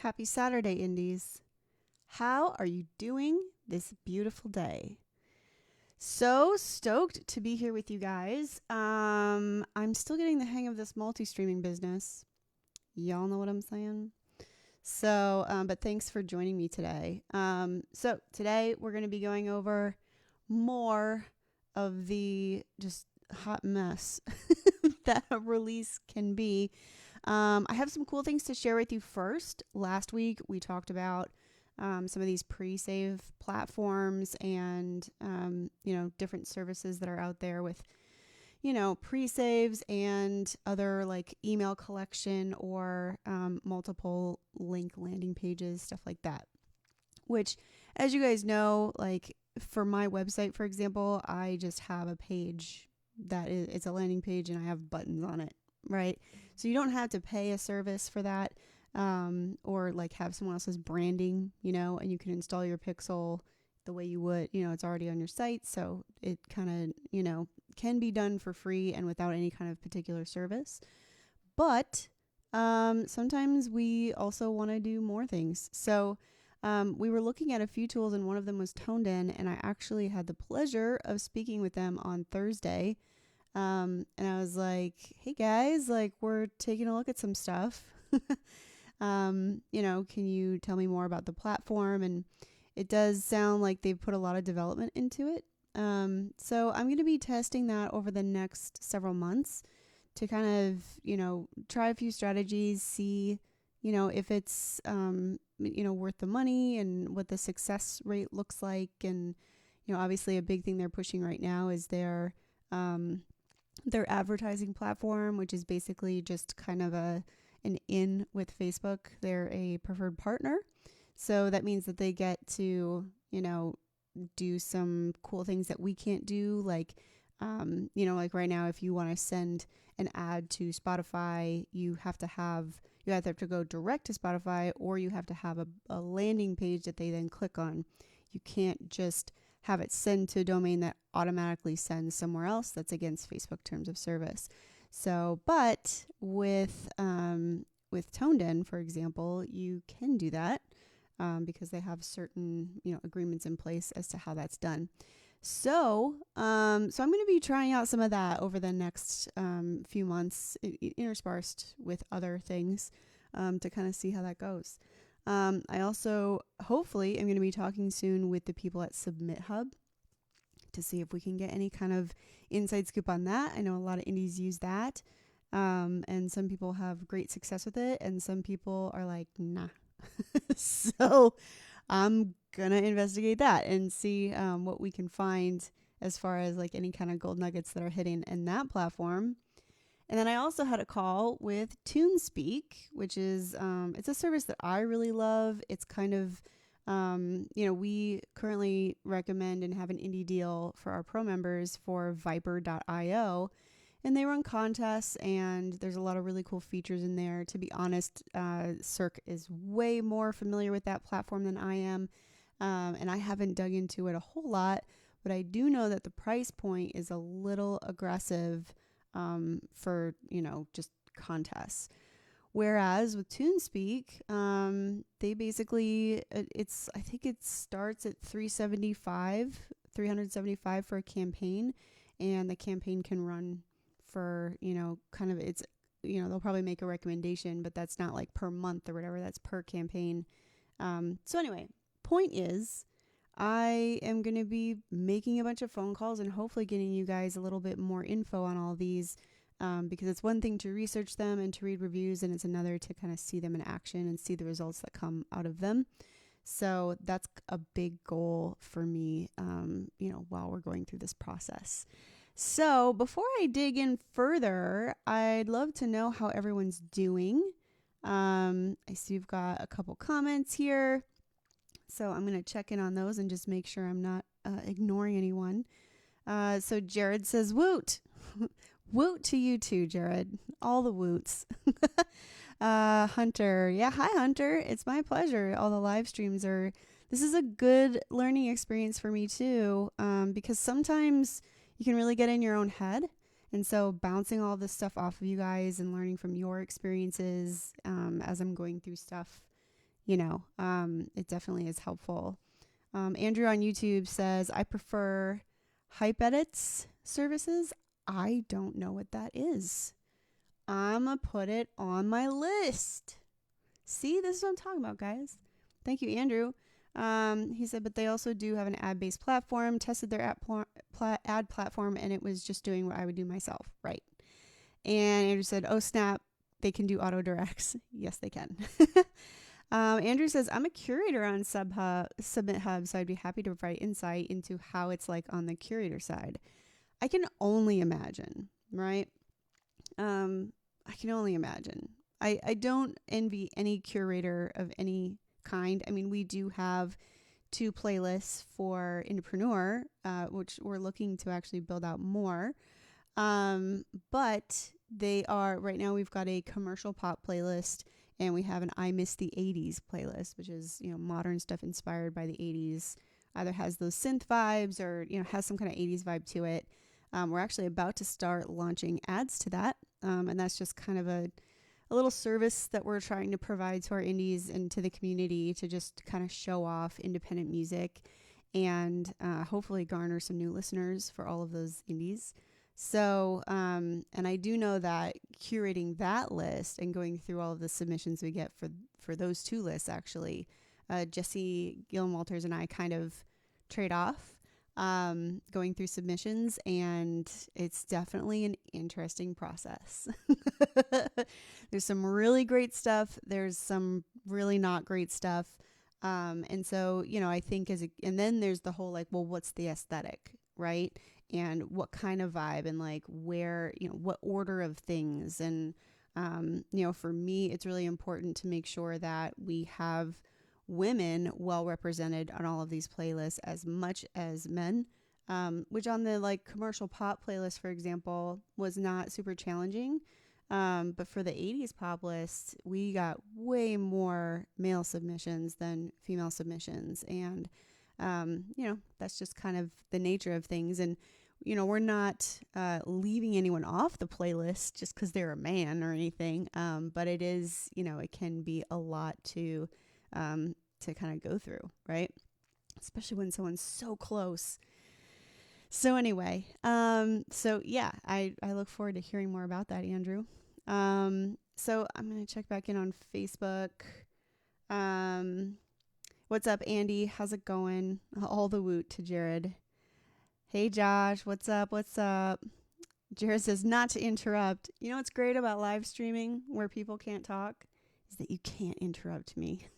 Happy Saturday, Indies. How are you doing this beautiful day? So stoked to be here with you guys. I'm still getting the hang of this multi-streaming business. Y'all know what I'm saying? But thanks for joining me today. So today we're going to be going over more of the just hot mess that a release can be. I have some cool things to share with you first. Last week we talked about some of these pre-save platforms and different services that are out there with pre-saves and other like email collection or multiple link landing pages, stuff like that. Which, as you guys know, like for my website, for example, I just have a page that it's a landing page and I have buttons on it, right? So you don't have to pay a service for that. Or like have someone else's branding, and you can install your pixel the way you would, it's already on your site. So it kind of, can be done for free and without any kind of particular service. But sometimes we also want to do more things. So we were looking at a few tools and one of them was Toned In, and I actually had the pleasure of speaking with them on Thursday. And I was like, hey guys, like we're taking a look at some stuff. Can you tell me more about the platform? And it does sound like they've put a lot of development into it. So I'm going to be testing that over the next several months to kind of, try a few strategies, see, if it's, worth the money and what the success rate looks like. And, obviously a big thing they're pushing right now is their advertising platform, which is basically just kind of an in with Facebook. They're a preferred partner. So that means that they get to, do some cool things that we can't do. Like, like right now, if you want to send an ad to Spotify, you either have to go direct to Spotify or you have to have a landing page that they then click on. You can't just have it send to a domain that automatically sends somewhere else. That's against Facebook terms of service. So, but with Toned In, for example, you can do that because they have certain agreements in place as to how that's done. So I'm going to be trying out some of that over the next few months, interspersed with other things to kind of see how that goes. I also hopefully am going to be talking soon with the people at Submit Hub to see if we can get any kind of inside scoop on that. I know a lot of indies use that. And some people have great success with it. And some people are like, nah. So I'm going to investigate that and see what we can find as far as like any kind of gold nuggets that are hidden in that platform. And then I also had a call with TuneSpeak, which is, it's a service that I really love. It's kind of, we currently recommend and have an indie deal for our pro members for Viper.io, and they run contests and there's a lot of really cool features in there. To be honest, Cirque is way more familiar with that platform than I am. And I haven't dug into it a whole lot, but I do know that the price point is a little aggressive, for, just contests. Whereas with TuneSpeak, they basically, I think it starts at $375 for a campaign, and the campaign can run for, kind of, it's, they'll probably make a recommendation, but that's not like per month or whatever, that's per campaign. So anyway, point is, I am going to be making a bunch of phone calls and hopefully getting you guys a little bit more info on all these, because it's one thing to research them and to read reviews, and it's another to kind of see them in action and see the results that come out of them. So that's a big goal for me, while we're going through this process. So before I dig in further, I'd love to know how everyone's doing. I see you've got a couple comments here. So I'm going to check in on those and just make sure I'm not ignoring anyone. So Jared says, woot. Woot to you too, Jared. All the woots. Hunter. Yeah, hi, Hunter. It's my pleasure. All the live streams this is a good learning experience for me too, because sometimes you can really get in your own head. And so bouncing all this stuff off of you guys and learning from your experiences as I'm going through stuff it definitely is helpful. Andrew on YouTube says, I prefer Hype Edits services. I don't know what that is. I'm going to put it on my list. See, this is what I'm talking about, guys. Thank you, Andrew. He said, but they also do have an ad-based platform. Tested their ad platform, and it was just doing what I would do myself. Right. And Andrew said, oh, snap. They can do auto directs. Yes, they can. Andrew says, I'm a curator on Submit Hub, so I'd be happy to provide insight into how it's like on the curator side. I can only imagine, right? I can only imagine. I don't envy any curator of any kind. I mean, we do have 2 playlists for Indepreneur, which we're looking to actually build out more. But they are, right now we've got a commercial pop playlist, and we have an I Miss the 80s playlist, which is, modern stuff inspired by the 80s. Either has those synth vibes or, has some kind of 80s vibe to it. We're actually about to start launching ads to that. And that's just kind of a little service that we're trying to provide to our indies and to the community to just kind of show off independent music and hopefully garner some new listeners for all of those indies. So, and I do know that curating that list and going through all of the submissions we get for those 2 lists, actually, Jesse Gillen-Walters and I kind of trade off going through submissions, and it's definitely an interesting process. There's some really great stuff. There's some really not great stuff. And so, I think and then there's the whole well, what's the aesthetic, right? And what kind of vibe and where, what order of things. And, for me, it's really important to make sure that we have women well represented on all of these playlists as much as men, which on the commercial pop playlist, for example, was not super challenging. But for the 80s pop list, we got way more male submissions than female submissions. And, that's just kind of the nature of things. And, we're not leaving anyone off the playlist just because they're a man or anything. But it is, it can be a lot to kind of go through, right? Especially when someone's so close. So anyway, so yeah, I look forward to hearing more about that, Andrew. So I'm going to check back in on Facebook. What's up, Andy? How's it going? All the woot to Jared. Hey, Josh, what's up? What's up? Jared says, not to interrupt. You know what's great about live streaming where people can't talk is that you can't interrupt me.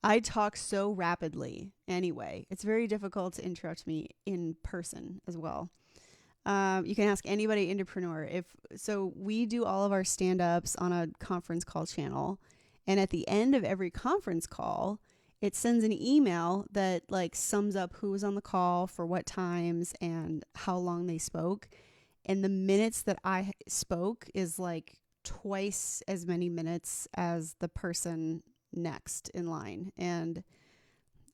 I talk so rapidly anyway. It's very difficult to interrupt me in person as well. You can ask anybody, Indepreneur. So we do all of our stand-ups on a conference call channel. And at the end of every conference call, it sends an email that sums up who was on the call for what times and how long they spoke. And the minutes that I spoke is twice as many minutes as the person next in line. And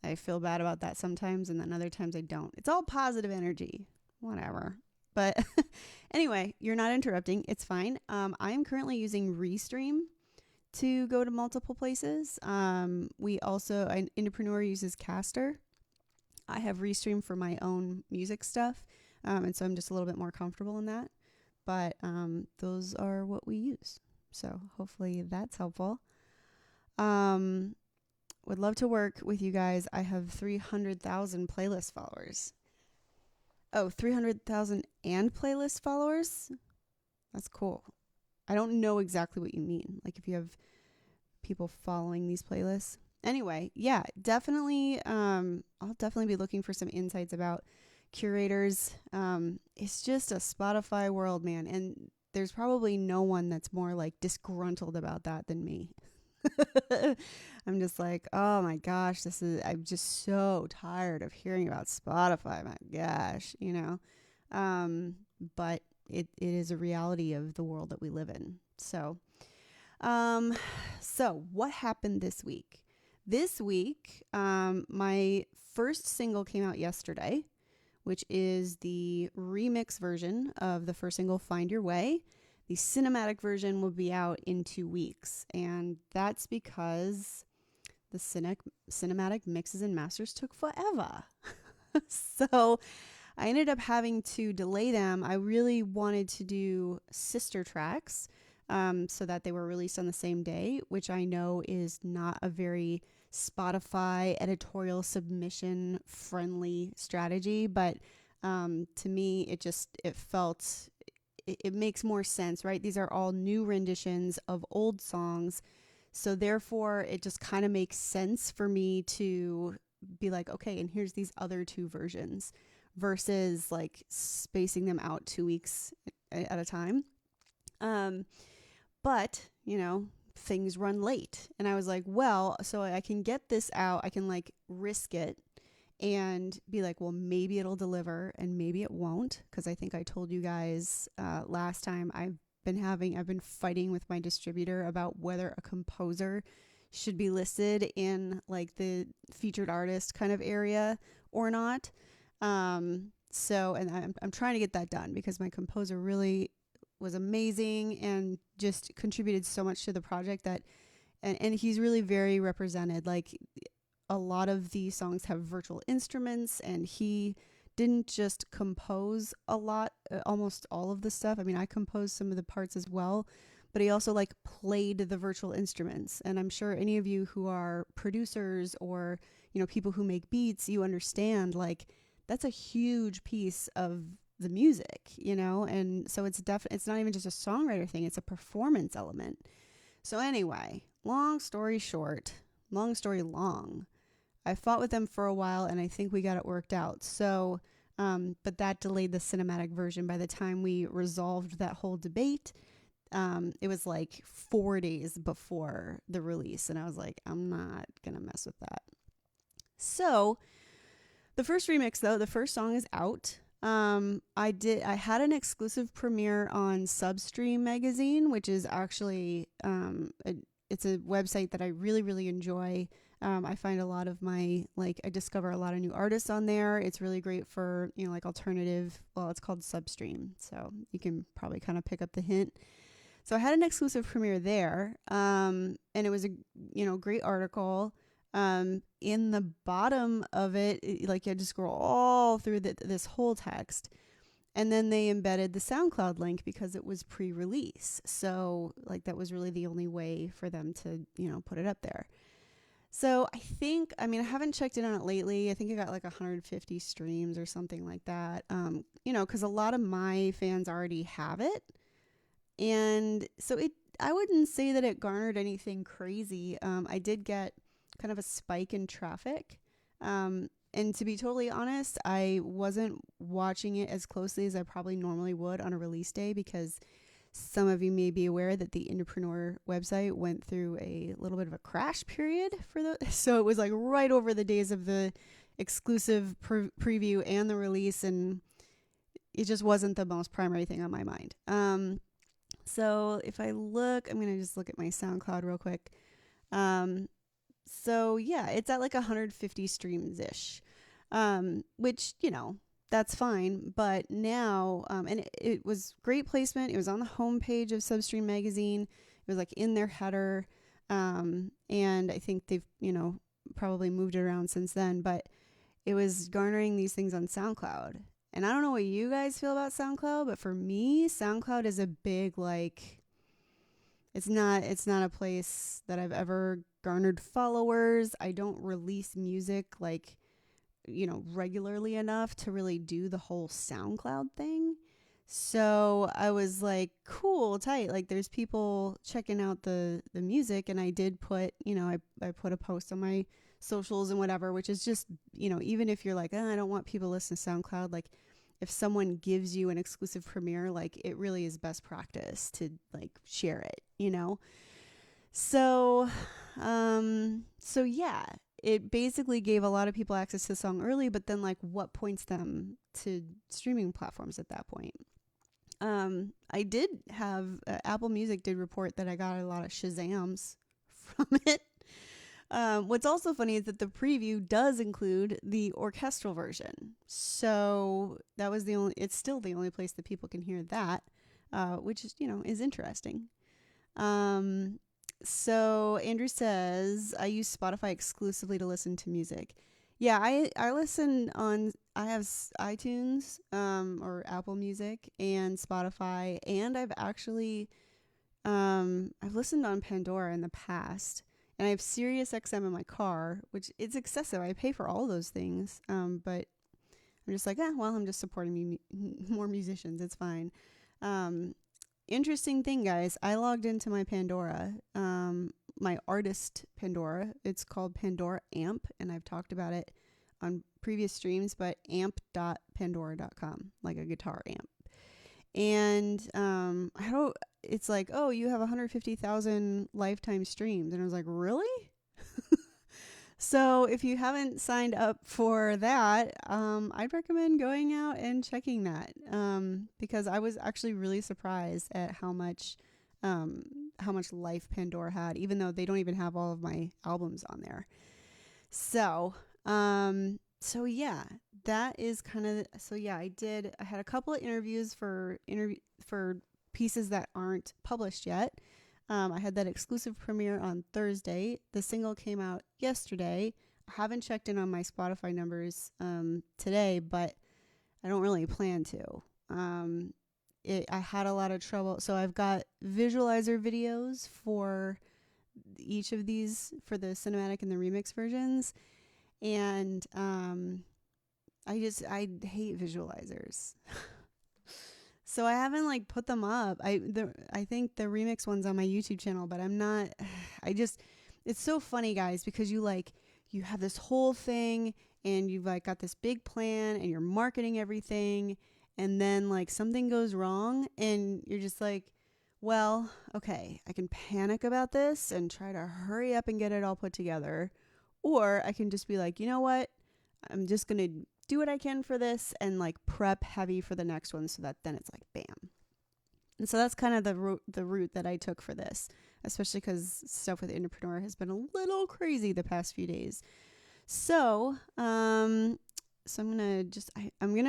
I feel bad about that sometimes, and then other times I don't. It's all positive energy, whatever. But anyway, you're not interrupting. It's fine. I am currently using Restream to go to multiple places. We also, Indepreneur uses Caster. I have Restream for my own music stuff. And so I'm just a little bit more comfortable in that. But those are what we use. So hopefully that's helpful. Would love to work with you guys. I have 300,000 playlist followers. Oh, 300,000 and playlist followers? That's cool. I don't know exactly what you mean. If you have people following these playlists. Anyway, yeah, definitely. I'll definitely be looking for some insights about curators. It's just a Spotify world, man. And there's probably no one that's more disgruntled about that than me. I'm just oh my gosh, I'm just so tired of hearing about Spotify. My gosh, but it is a reality of the world that we live in. So what happened this week? This week, my first single came out yesterday, which is the remix version of the first single, Find Your Way. the cinematic version will be out in 2 weeks. And that's because the cinematic mixes and masters took forever. So I ended up having to delay them. I really wanted to do sister tracks so that they were released on the same day, which I know is not a very Spotify editorial submission friendly strategy. But to me, it makes more sense, right? These are all new renditions of old songs. So therefore, it just kind of makes sense for me to be like, okay, and here's these other 2 versions versus like spacing them out 2 weeks at a time. But, things run late. And I was like, well, so I can get this out. I can like risk it and be like, well, maybe it'll deliver and maybe it won't. Because I think I told you guys last time I've been fighting with my distributor about whether a composer should be listed in like the featured artist kind of area or not. So, and I'm trying to get that done because my composer really was amazing and just contributed so much to the project that, and he's really very represented. Like a lot of these songs have virtual instruments, and he didn't just compose a lot, almost all of the stuff. I mean, I composed some of the parts as well, but he also like played the virtual instruments. And I'm sure any of you who are producers or, people who make beats, you understand like that's a huge piece of the music, and so it's not even just a songwriter thing, it's a performance element. So anyway, long story long, I fought with them for a while and I think we got it worked out. So, but that delayed the cinematic version. By the time we resolved that whole debate, it was like 4 days before the release. And I was like, I'm not going to mess with that. So the first remix though, the first song is out. I had an exclusive premiere on Substream magazine, which is actually, it's a website that I really, really enjoy. I find a lot of I discover a lot of new artists on there. It's really great for, like alternative, it's called Substream. So you can probably kind of pick up the hint. So I had an exclusive premiere there. And it was a, great article. In the bottom of it, you had to scroll all through this whole text. And then they embedded the SoundCloud link because it was pre-release. So that was really the only way for them to, put it up there. So I haven't checked in on it lately. I think it got 150 streams or something like that. Because a lot of my fans already have it. And so I wouldn't say that it garnered anything crazy. I did get kind of a spike in traffic. And to be totally honest, I wasn't watching it as closely as I probably normally would on a release day because some of you may be aware that the Indepreneur website went through a little bit of a crash period so it was right over the days of the exclusive preview and the release, and it just wasn't the most primary thing on my mind. So if I'm going to just look at my SoundCloud real quick. So yeah, it's at 150 streams ish, which, that's fine. But now, and it was great placement. It was on the homepage of Substream magazine. It was in their header. And I think they've, probably moved it around since then, but it was garnering these things on SoundCloud. And I don't know what you guys feel about SoundCloud, but for me, SoundCloud is a big, it's not a place that I've ever garnered followers. I don't release music regularly enough to really do the whole SoundCloud thing. So I was cool, tight. There's people checking out the music, and I did put, I put a post on my socials and whatever, which is just, even if you're I don't want people to listen to SoundCloud, if someone gives you an exclusive premiere, it really is best practice to share it, So, so yeah, it basically gave a lot of people access to the song early, but then what points them to streaming platforms at that point? I did have, Apple Music did report that I got a lot of Shazams from it. What's also funny is that the preview does include the orchestral version. So that was it's still the only place that people can hear that. which is, is interesting. So Andrew says, I use Spotify exclusively to listen to music. Yeah, I listen on, I have iTunes, or Apple Music and Spotify, and I've actually, I've listened on Pandora in the past, and I have Sirius XM in my car, which it's excessive. I pay for all those things. But I'm just like, well, I'm just supporting more musicians. It's fine. Interesting thing, guys. I logged into my Pandora, my artist Pandora. It's called Pandora Amp, and I've talked about it on previous streams, but amp.pandora.com, like a guitar amp. And it's like, oh, you have 150,000 lifetime streams. And I was like, really? So if you haven't signed up for that, I'd recommend going out and checking that, because I was actually really surprised at how much life Pandora had, even though they don't even have all of my albums on there. So yeah, that is kind of, I had a couple of interviews for pieces that aren't published yet. I had that exclusive premiere on Thursday. The single came out yesterday. I haven't checked in on my Spotify numbers today, but I don't really plan to. I had a lot of trouble. So I've got visualizer videos for each of these, for the cinematic and the remix versions. And I hate visualizers. So I haven't put them up. I think the remix one's on my YouTube channel, but I'm not. It's so funny, guys, because you have this whole thing and you've got this big plan and you're marketing everything, and then something goes wrong and you're just like, well, okay, I can panic about this and try to hurry up and get it all put together, or I can just be like, you know what, I'm just gonna do what I can for this and prep heavy for the next one, so that then it's bam. And so that's kind of the route that I took for this, especially because stuff with Indepreneur has been a little crazy the past few days. So I'm gonna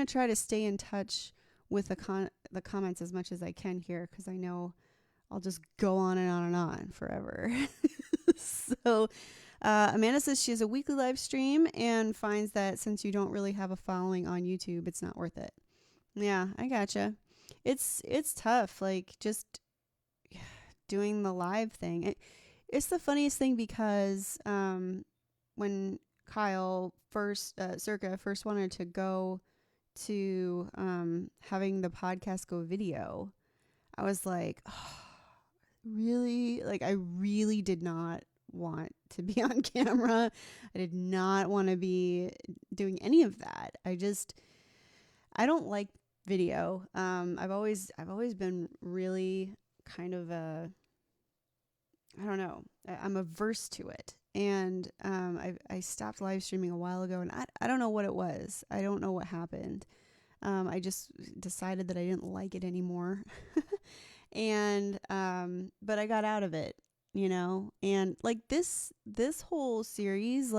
try to stay in touch with the comments as much as I can here, because I know I'll just go on and on and on forever. So Amanda says she has a weekly live stream and finds that since you don't really have a following on YouTube, it's not worth it. Yeah, I gotcha. It's tough, just doing the live thing. It's the funniest thing, because when Kyle Circa first wanted to go to having the podcast go video, I was like, oh, really? I really did not want to be on camera. I did not want to be doing any of that. I don't like video. I've always been really kind of I don't know, I'm averse to it. And I stopped live streaming a while ago, and I don't know what it was. I don't know what happened. I just decided that I didn't like it anymore. And but I got out of it, and this whole series,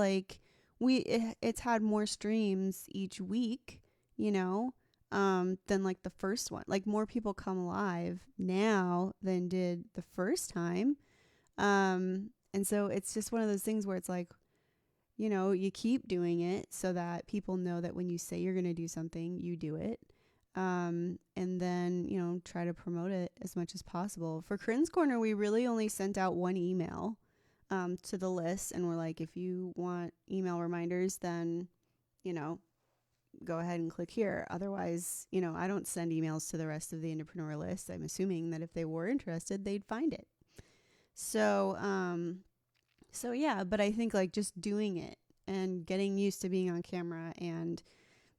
it's had more streams each week, than the first one. More people come live now than did the first time. And so it's just one of those things where it's you keep doing it so that people know that when you say you're going to do something, you do it. And then, try to promote it as much as possible. For Corrin's Corner, we really only sent out one email to the list, and we're like, if you want email reminders, then, go ahead and click here. Otherwise, I don't send emails to the rest of the Indepreneur list. I'm assuming that if they were interested, they'd find it. So yeah, but I think just doing it and getting used to being on camera and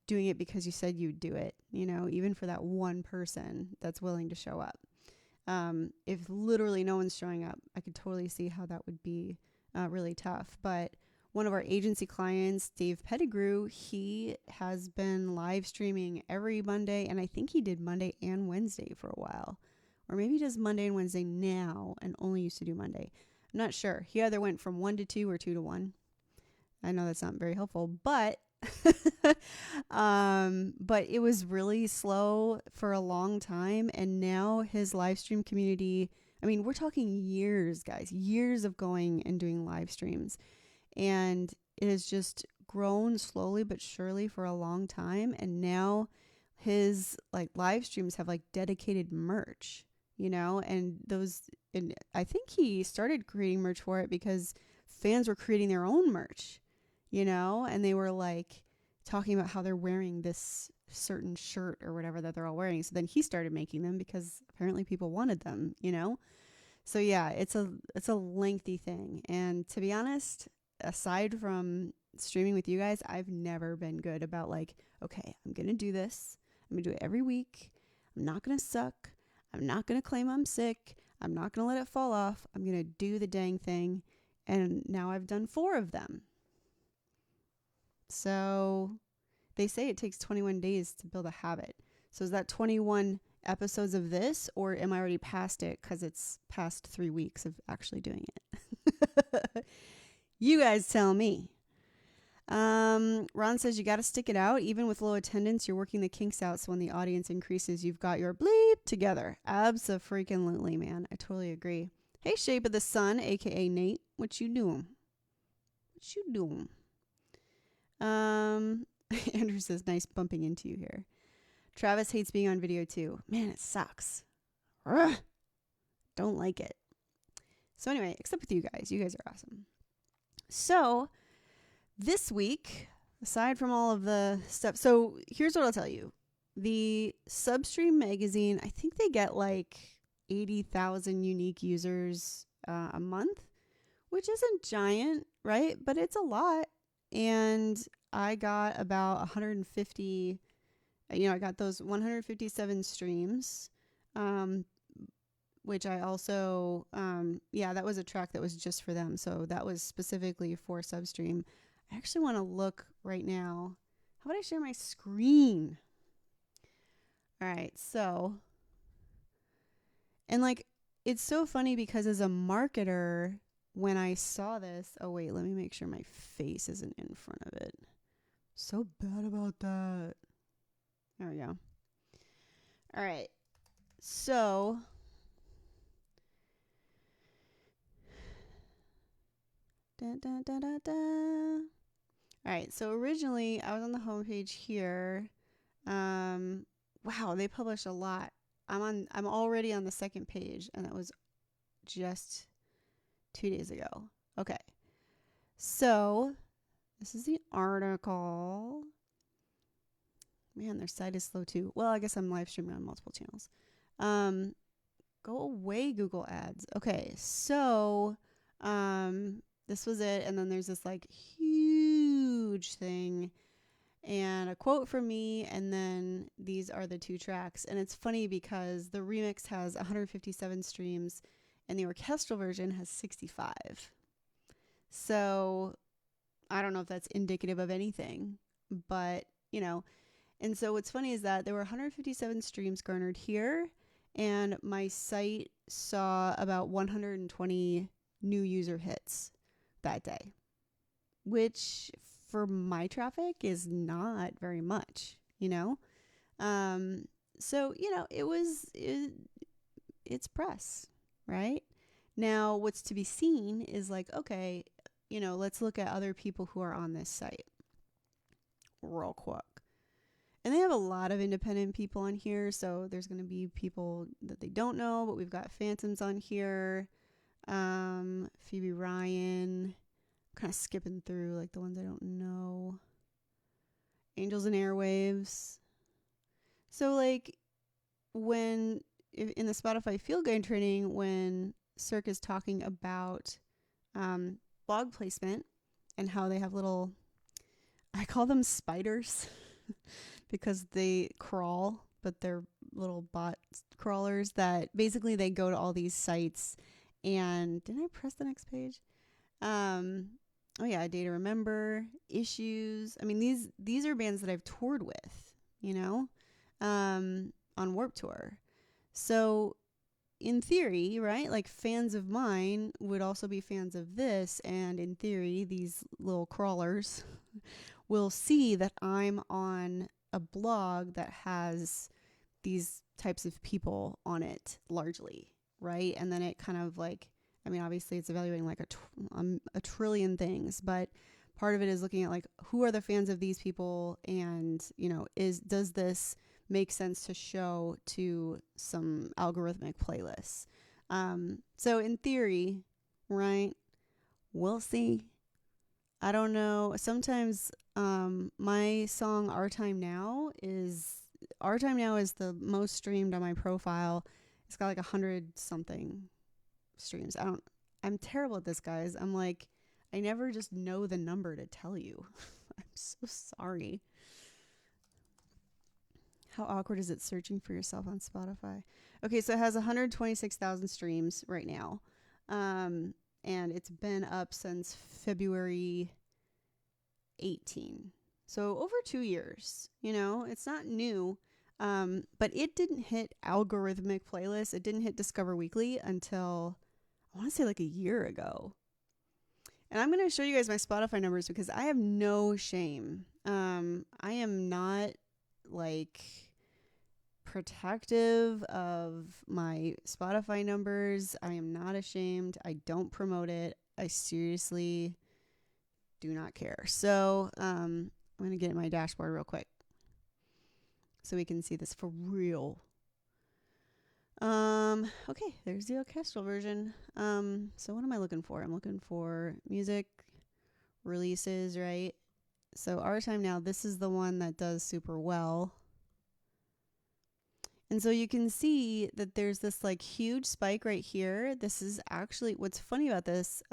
doing it because you said you'd do it, even for that one person that's willing to show up. If literally no one's showing up, I could totally see how that would be really tough. But one of our agency clients, Dave Pettigrew, he has been live streaming every Monday, and I think he did Monday and Wednesday for a while. Or maybe he does Monday and Wednesday now and only used to do Monday. I'm not sure. He either went from 1 to 2 or 2 to 1. I know that's not very helpful, but But it was really slow for a long time. And now his live stream community, I mean, we're talking years, guys, years of going and doing live streams. And it has just grown slowly but surely for a long time. And now his like live streams have like dedicated merch, you know, and I think he started creating merch for it because fans were creating their own merch, you know, and they were like talking about how they're wearing this certain shirt or whatever that they're all wearing. So then he started making them because apparently people wanted them, you know? So yeah, it's a lengthy thing. And to be honest, aside from streaming with you guys, I've never been good about like, okay, I'm going to do this. I'm going to do it every week. I'm not going to suck. I'm not going to claim I'm sick. I'm not going to let it fall off. I'm going to do the dang thing. And now I've done 4 of them. So they say it takes 21 days to build a habit. So is that 21 episodes of this, or am I already past it because it's past 3 weeks of actually doing it? You guys tell me. Ron says you got to stick it out. Even with low attendance, you're working the kinks out. So when the audience increases, you've got your bleep together. Abso-freaking-lutely, man. I totally agree. Hey, Shape of the Sun, a.k.a. Nate. What you doing? What you doing? Andrew says, nice bumping into you here. Travis hates being on video too. Man, it sucks. Ugh. Don't like it. So anyway, except with you guys. You guys are awesome. So this week, aside from all of the stuff, so here's what I'll tell you. The Substream magazine, I think they get like 80,000 unique users a month, which isn't giant, right? But it's a lot. And I got about 150, I got those 157 streams, which I also, that was a track that was just for them. So that was specifically for Substream. I actually want to look right now. How about I share my screen? All right. So, and like, it's so funny because as a marketer, when I saw this, oh wait, let me make sure my face isn't in front of it. So bad about that. There we go. All right. So, all right. So originally I was on the homepage here. Wow, they publish a lot. I'm already on the second page, and that was just 2 days ago. Okay. So this is the article. Man, their site is slow too. Well, I guess I'm live streaming on multiple channels. Go away, Google Ads. Okay, so this was it, and then there's this like huge thing and a quote from me, and then these are the 2 tracks. And it's funny because the remix has 157 streams and the orchestral version has 65. So I don't know if that's indicative of anything, but you know. And so what's funny is that there were 157 streams garnered here, and my site saw about 120 new user hits that day, which for my traffic is not very much, you know? So, you know, it's press, right? Now, what's to be seen is like, okay, you know, let's look at other people who are on this site real quick. And they have a lot of independent people on here, so there's going to be people that they don't know, but we've got Phantoms on here, Phoebe Ryan, kind of skipping through like the ones I don't know, Angels and Airwaves. So like when in the Spotify Field Guide training, when Cirque is talking about blog placement and how they have little, I call them spiders because they crawl, but they're little bot crawlers that basically they go to all these sites. And didn't I press the next page? Oh yeah, Day to Remember, Issues. I mean, these are bands that I've toured with, you know, on Warped Tour. So in theory, right, like fans of mine would also be fans of this, and in theory, these little crawlers will see that I'm on a blog that has these types of people on it largely, right? And then it kind of like, I mean, obviously it's evaluating like a trillion things, but part of it is looking at like, who are the fans of these people? And, you know, does this make sense to show to some algorithmic playlists? So in theory, right, we'll see. I don't know. Sometimes my song Our Time Now is the most streamed on my profile. It's got like 100 something streams. I'm terrible at this, guys. I'm like, I never just know the number to tell you. I'm so sorry. How awkward is it searching for yourself on Spotify? Okay, so it has 126,000 streams right now. And it's been up since February 18. So over 2 years, you know, it's not new. But it didn't hit algorithmic playlists. It didn't hit Discover Weekly until, I want to say like a year ago. And I'm going to show you guys my Spotify numbers because I have no shame. I am not like protective of my Spotify numbers. I am not ashamed. I don't promote it. I seriously do not care. So I'm going to get in my dashboard real quick so we can see this for real. Okay, there's the orchestral version. So what am I looking for? I'm looking for music releases, right? So Our Time Now, this is the one that does super well. And so you can see that there's this like huge spike right here. This is actually, what's funny about this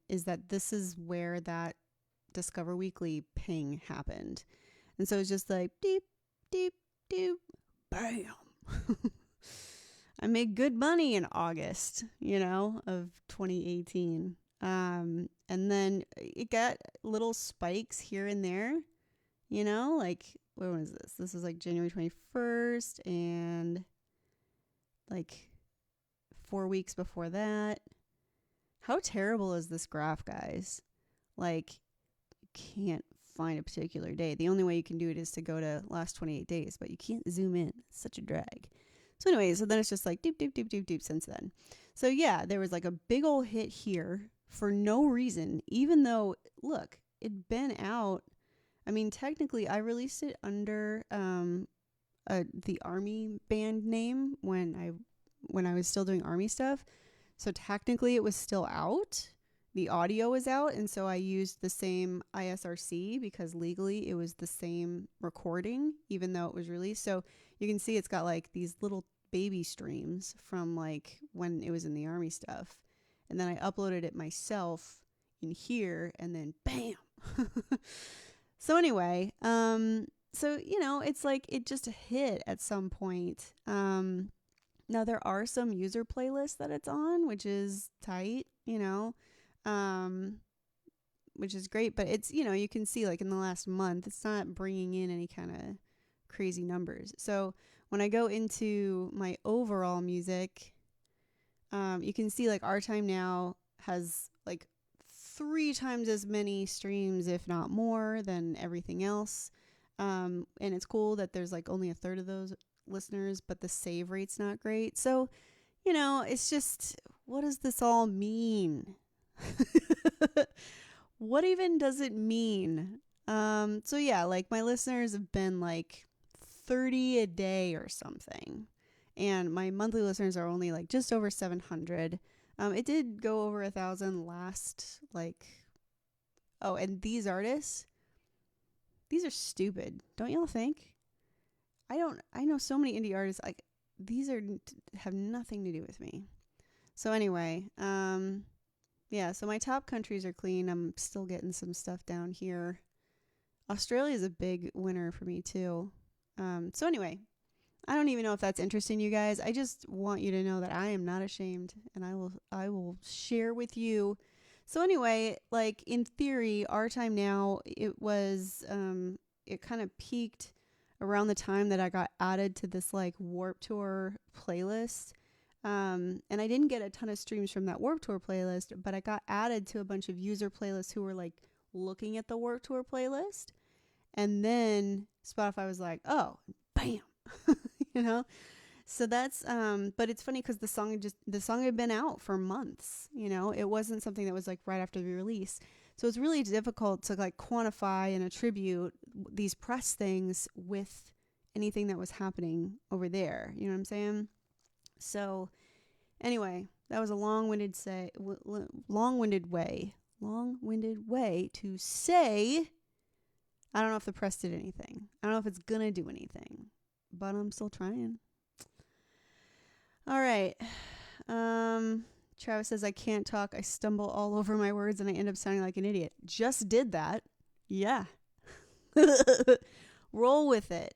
is that this is where that Discover Weekly ping happened. And so it's just like deep, deep, deep, bam. I made good money in August, you know, of 2018. And then it got little spikes here and there, you know, like, when was this? This is like January 21st and like 4 weeks before that. How terrible is this graph, guys? Like, you can't find a particular day. The only way you can do it is to go to last 28 days, but you can't zoom in. It's such a drag. So anyway, so then it's just like deep, deep, deep, deep, deep since then. So yeah, there was like a big old hit here for no reason, even though, look, it'd been out. I mean, technically, I released it under the Army band name when I was still doing Army stuff. So technically, it was still out. The audio was out, and so I used the same ISRC because legally it was the same recording, even though it was released. So you can see it's got like these little baby streams from like when it was in the Army stuff. And then I uploaded it myself in here, and then bam. So anyway, so, you know, it's like it just hit at some point. Now there are some user playlists that it's on, which is tight, you know, which is great. But it's, you know, you can see like in the last month, it's not bringing in any kind of crazy numbers. So when I go into my overall music, you can see like Our Time Now has like 3 times as many streams, if not more, than everything else. And it's cool that there's like only a third of those listeners, but the save rate's not great. So, you know, it's just, what does this all mean? What even does it mean? So yeah, like my listeners have been like 30 a day or something. And my monthly listeners are only like just over 700. It did go over 1,000 last, like, oh, and these artists, these are stupid. Don't y'all think? I know so many indie artists, like, these have nothing to do with me. So anyway, yeah, so my top countries are clean. I'm still getting some stuff down here. Australia is a big winner for me too. So anyway, I don't even know if that's interesting, you guys. I just want you to know that I am not ashamed, and I will share with you. So anyway, like in theory, Our Time Now, it was it kind of peaked around the time that I got added to this like Warped Tour playlist. And I didn't get a ton of streams from that Warped Tour playlist, but I got added to a bunch of user playlists who were like looking at the Warped Tour playlist. And then Spotify was like, oh, bam, you know? So that's, but it's funny because the song had been out for months, you know? It wasn't something that was like right after the release. So it's really difficult to like quantify and attribute these press things with anything that was happening over there. You know what I'm saying? So anyway, that was a long-winded way to say I don't know if the press did anything. I don't know if it's gonna do anything, but I'm still trying. All right. Travis says I can't talk. I stumble all over my words and I end up sounding like an idiot. Just did that. Yeah. Roll with it.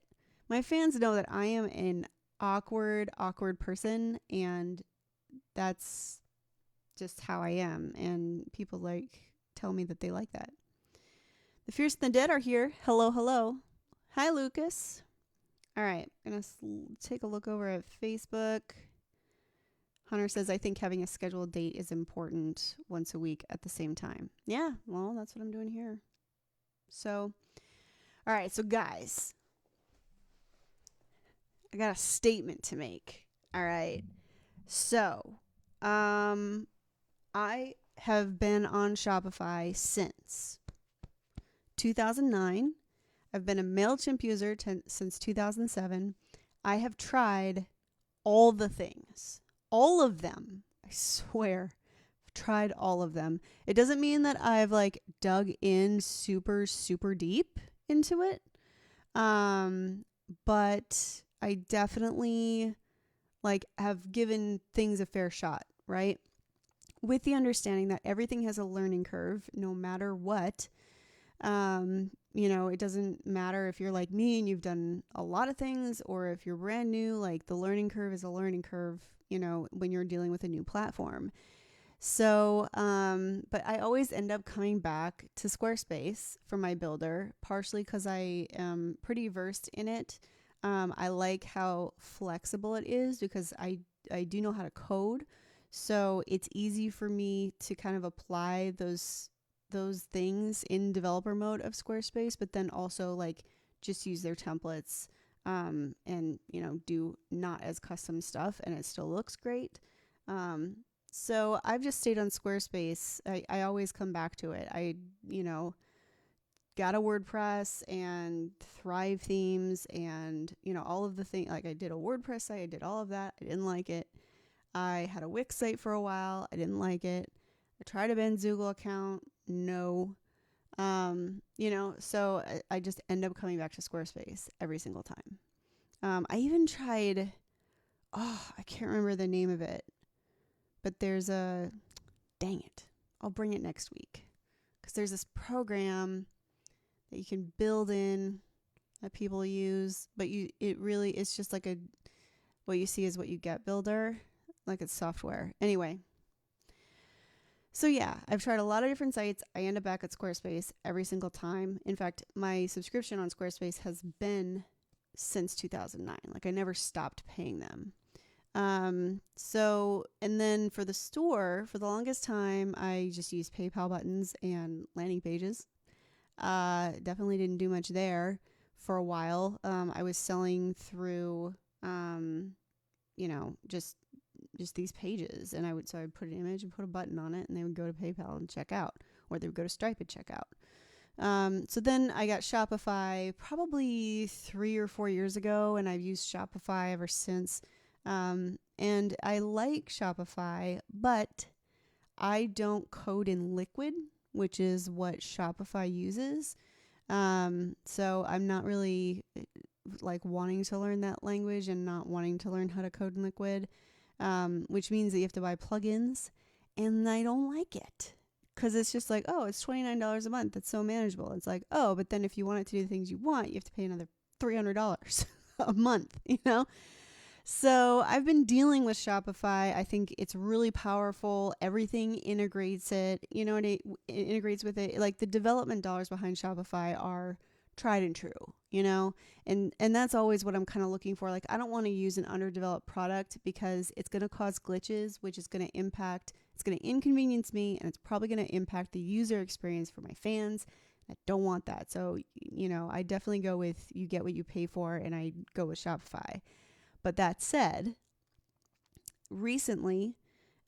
My fans know that I am an awkward person, and that's just how I am. And people tell me that they like that. The Fierce and the Dead are here. Hello, hello. Hi, Lucas. All right. I'm going to take a look over at Facebook. Hunter says, I think having a scheduled date is important once a week at the same time. Yeah, well, that's what I'm doing here. So, all right. So, guys, I got a statement to make. All right. So, I have been on Shopify since 2009. I've been a Mailchimp user since 2007. I have tried all the things. All of them. I swear. I've tried all of them. It doesn't mean that I've dug in super, super deep into it. But I definitely have given things a fair shot, right? With the understanding that everything has a learning curve no matter what. It doesn't matter if you're like me and you've done a lot of things, or if you're brand new, the learning curve is a learning curve, when you're dealing with a new platform. So, but I always end up coming back to Squarespace for my builder, partially because I am pretty versed in it. I like how flexible it is because I do know how to code. So it's easy for me to kind of apply those things in developer mode of Squarespace, but then also just use their templates and do not as custom stuff, and it still looks great. So I've just stayed on Squarespace. I always come back to it. I got a WordPress and Thrive themes and all of the things. I did a WordPress site, I did all of that. I didn't like it. I had a Wix site for a while. I didn't like it. I tried a Benzoogle account. No. So I just end up coming back to Squarespace every single time. I even tried, I can't remember the name of it, but there's dang it. I'll bring it next week. Because there's this program that you can build in that people use, but it's just what you see is what you get builder, it's software. Anyway. So yeah, I've tried a lot of different sites. I end up back at Squarespace every single time. In fact, my subscription on Squarespace has been since 2009. I never stopped paying them. And then for the store, for the longest time, I just used PayPal buttons and landing pages. Definitely didn't do much there for a while. I was selling through, just these pages, and I'd put an image and put a button on it, and they would go to PayPal and check out, or they would go to Stripe and check out. So then I got Shopify probably 3 or 4 years ago, and I've used Shopify ever since. And I like Shopify, but I don't code in Liquid, which is what Shopify uses. So I'm not really wanting to learn that language and not wanting to learn how to code in Liquid. Which means that you have to buy plugins, and I don't like it because it's just it's $29 a month. That's so manageable. It's but then if you want it to do the things you want, you have to pay another $300 a month, So I've been dealing with Shopify. I think it's really powerful. Everything integrates it, it integrates with it. The development dollars behind Shopify are tried and true, and that's always what I'm kind of looking for. I don't want to use an underdeveloped product because it's going to cause glitches, which is going to inconvenience me, and it's probably going to impact the user experience for my fans. I don't want that. So, I definitely go with you get what you pay for, and I go with Shopify. But that said, recently,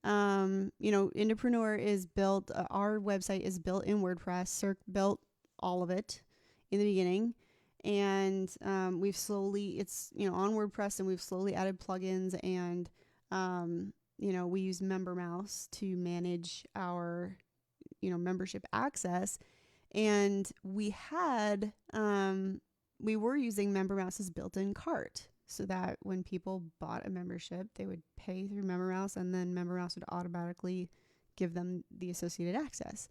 Indepreneur is built, our website is built in WordPress. Cirque built all of it in the beginning. And we've slowly, it's, on WordPress, and we've slowly added plugins, and, we use MemberMouse to manage our, membership access. And we were using MemberMouse's built-in cart, so that when people bought a membership, they would pay through MemberMouse, and then MemberMouse would automatically give them the associated access.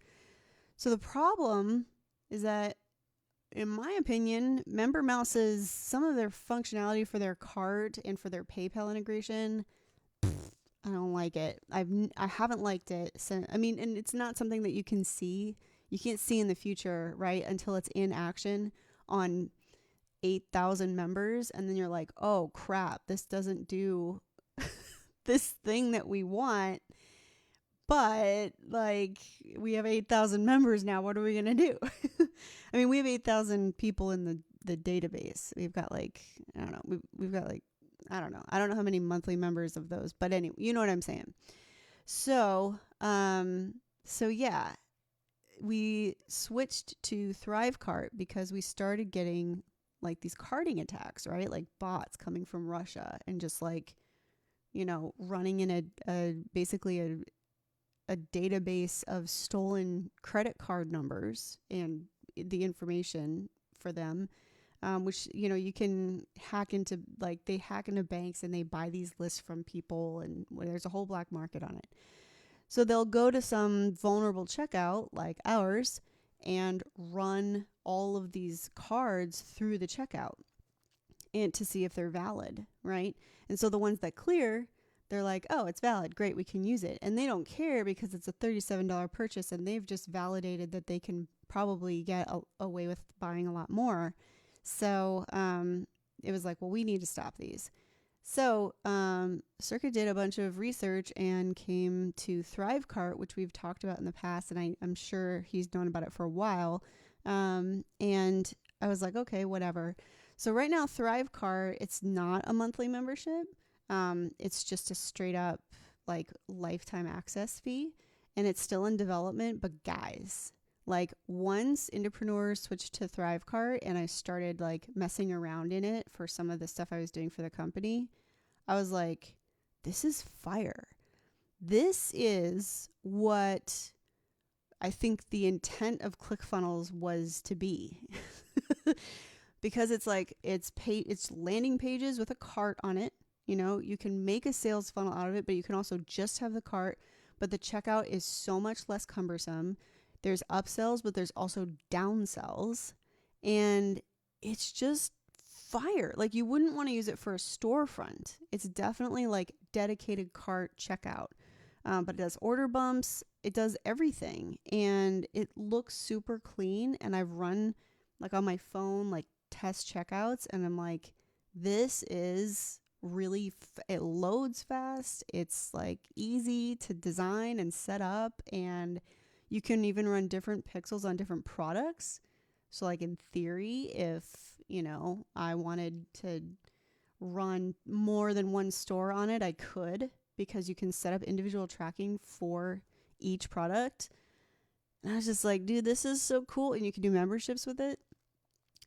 So the problem is that, in my opinion, MemberMouse's, some of their functionality for their cart and for their PayPal integration, I don't like it. I haven't liked it. And it's not something that you can see. You can't see in the future, right? Until it's in action on 8,000 members. And then you're like, oh crap, this doesn't do this thing that we want. But like, we have 8,000 members now. What are we going to do? We have 8,000 people in the database. We've got like, I don't know. We've got like, I don't know. I don't know how many monthly members of those, but anyway, you know what I'm saying? So yeah, we switched to Thrivecart because we started getting like these carding attacks, right? Like bots coming from Russia and just like, running in basically a database of stolen credit card numbers and the information for them. Which, you can hack into, like, they hack into banks and they buy these lists from people, and there's a whole black market on it. So they'll go to some vulnerable checkout like ours and run all of these cards through the checkout and to see if they're valid, right? And so the ones that clear, they're like, oh, it's valid. Great, we can use it. And they don't care because it's a $37 purchase, and they've just validated that they can probably get away with buying a lot more. So it was like, well, we need to stop these. So Circuit did a bunch of research and came to Thrivecart, which we've talked about in the past, and I'm sure he's known about it for a while. And I was like, okay, whatever. So right now, Thrivecart, it's not a monthly membership. It's just a straight up like lifetime access fee, and it's still in development. But guys, like, once Indepreneur switched to Thrivecart and I started like messing around in it for some of the stuff I was doing for the company, I was like, this is fire. This is what I think the intent of ClickFunnels was to be. Because it's like, it's landing pages with a cart on it. You can make a sales funnel out of it, but you can also just have the cart. But the checkout is so much less cumbersome. There's upsells, but there's also downsells. And it's just fire. Like, you wouldn't want to use it for a storefront. It's definitely like dedicated cart checkout. But it does order bumps. It does everything. And it looks super clean. And I've run like on my phone, like test checkouts. And I'm like, this is really, it loads fast. It's like easy to design and set up. And you can even run different pixels on different products. So like in theory, if, I wanted to run more than one store on it, I could, because you can set up individual tracking for each product. And I was just like, dude, this is so cool. And you can do memberships with it.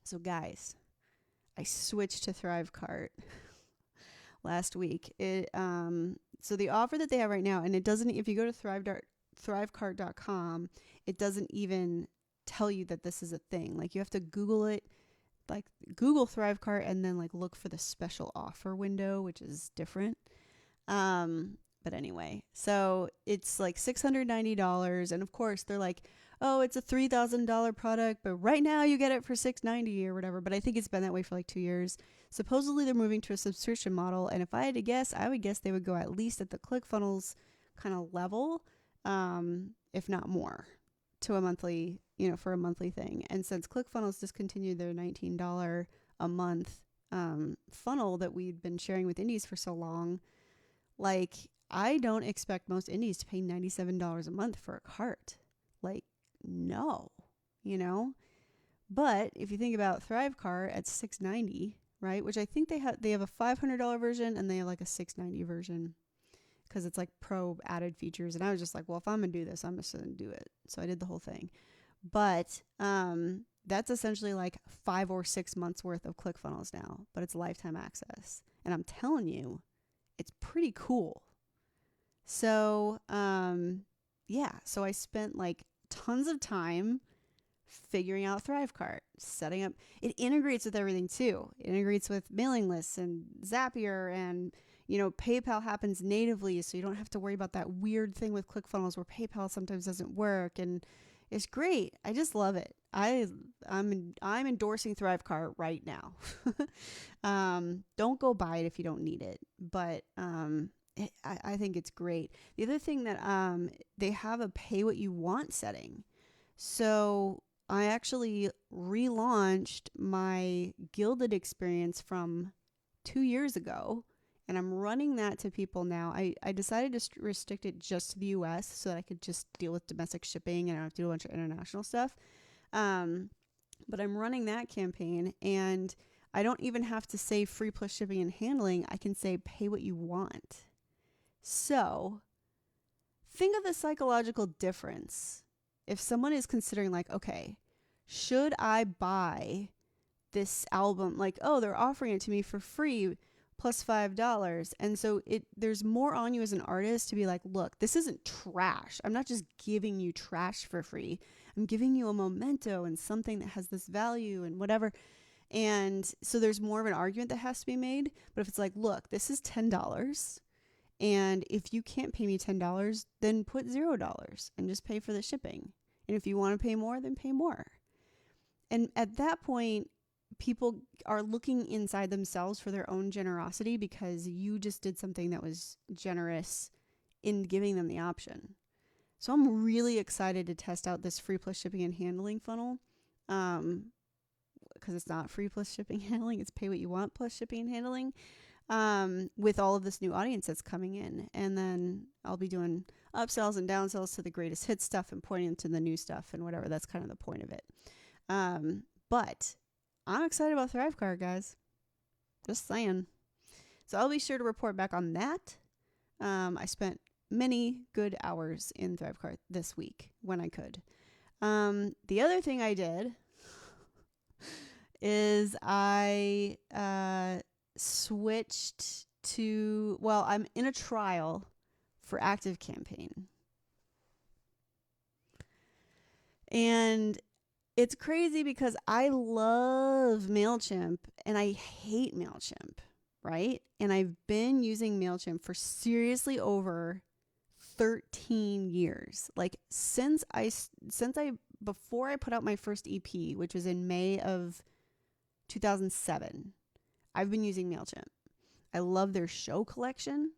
So guys, I switched to Thrivecart last week. So the offer that they have right now, and it doesn't, if you go to Thrivecart.com, it doesn't even tell you that this is a thing. Like, you have to Google it, like Google Thrivecart, and then like look for the special offer window, which is different. But anyway, so it's like $690, and of course they're like, oh, it's a $3,000 product, but right now you get it for $690 or whatever. But I think it's been that way for like 2 years. Supposedly they're moving to a subscription model, and if I had to guess, I would guess they would go at least at the ClickFunnels kind of level, if not more, to a monthly, for a monthly thing. And since ClickFunnels discontinued their $19 a month funnel that we'd been sharing with indies for so long, like, I don't expect most indies to pay $97 a month for a cart. Like, no, But if you think about Thrivecart at $690, right, which I think they have a $500 version and they have like a $690 version because it's like pro added features. And I was just like, well, if I'm gonna do this, I'm just gonna do it. So I did the whole thing. But that's essentially like 5 or 6 months worth of ClickFunnels now, but it's lifetime access. And I'm telling you, it's pretty cool. So, yeah, so I spent like tons of time figuring out Thrivecart, setting up. It integrates with everything too. It integrates with mailing lists and Zapier, and PayPal happens natively, so you don't have to worry about that weird thing with ClickFunnels where PayPal sometimes doesn't work, and it's great. I just love it. I'm endorsing Thrivecart right now. Don't go buy it if you don't need it, but I think it's great. The other thing that they have a pay what you want setting. So I actually relaunched my Gilded experience from 2 years ago, and I'm running that to people now. I decided to restrict it just to the US so that I could just deal with domestic shipping and I don't have to do a bunch of international stuff. But I'm running that campaign, and I don't even have to say free plus shipping and handling. I can say pay what you want. So think of the psychological difference. If someone is considering like, okay, should I buy this album? Like, oh, they're offering it to me for free plus $5. And so there's more on you as an artist to be like, look, this isn't trash. I'm not just giving you trash for free. I'm giving you a memento and something that has this value and whatever. And so there's more of an argument that has to be made. But if it's like, look, this is $10. And if you can't pay me $10, then put $0 and just pay for the shipping. And if you want to pay more, then pay more. And at that point, people are looking inside themselves for their own generosity because you just did something that was generous in giving them the option. So I'm really excited to test out this free plus shipping and handling funnel. Because it's not free plus shipping and handling, it's pay what you want plus shipping and handling. With all of this new audience that's coming in. And then I'll be doing upsells and downsells to the greatest hit stuff and pointing them to the new stuff and whatever. That's kind of the point of it. But I'm excited about Thrivecart, guys. Just saying. So I'll be sure to report back on that. I spent many good hours in Thrivecart this week when I could. The other thing I did is I switched to, well, I'm in a trial for ActiveCampaign. And it's crazy because I love Mailchimp and I hate Mailchimp, right? And I've been using Mailchimp for seriously over 13 years. Like before I put out my first EP, which was in May of 2007, I've been using Mailchimp. I love their show collection,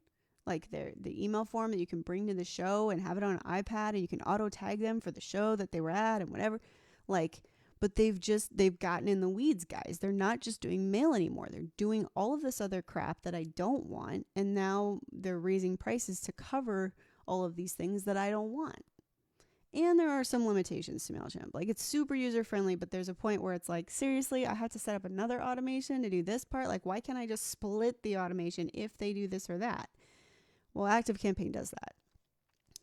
like the email form that you can bring to the show and have it on an iPad, and you can auto tag them for the show that they were at and whatever. Like, but they've gotten in the weeds, guys. They're not just doing mail anymore. They're doing all of this other crap that I don't want, and now they're raising prices to cover all of these things that I don't want. And there are some limitations to Mailchimp. Like, it's super user friendly, but there's a point where it's like, seriously, I have to set up another automation to do this part. Like, why can't I just split the automation if they do this or that? Well, ActiveCampaign does that.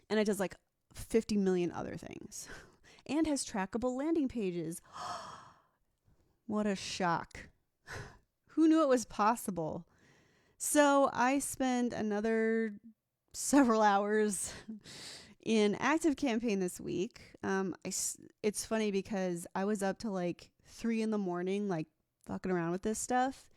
And it does like 50 million other things. And has trackable landing pages. What a shock. Who knew it was possible? So I spent another several hours in ActiveCampaign this week. It's funny because I was up to like 3 a.m, like fucking around with this stuff.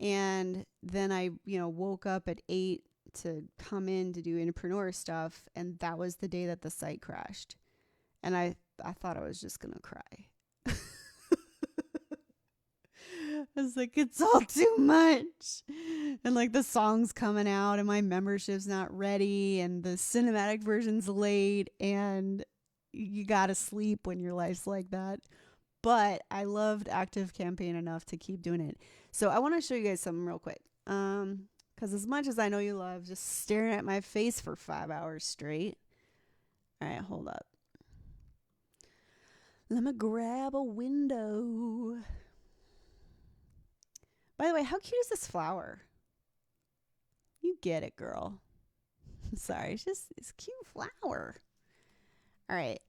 And then I, woke up at 8 to come in to do Indepreneur stuff. And that was the day that the site crashed. And I thought I was just going to cry. I was like, it's all too much. And like the song's coming out and my membership's not ready and the cinematic version's late and you gotta sleep when your life's like that. But I loved ActiveCampaign enough to keep doing it. So I want to show you guys something real quick. Because as much as I know you love just staring at my face for 5 hours straight. All right, hold up. Let me grab a window. By the way, how cute is this flower? You get it, girl. Sorry, it's a cute flower. All right.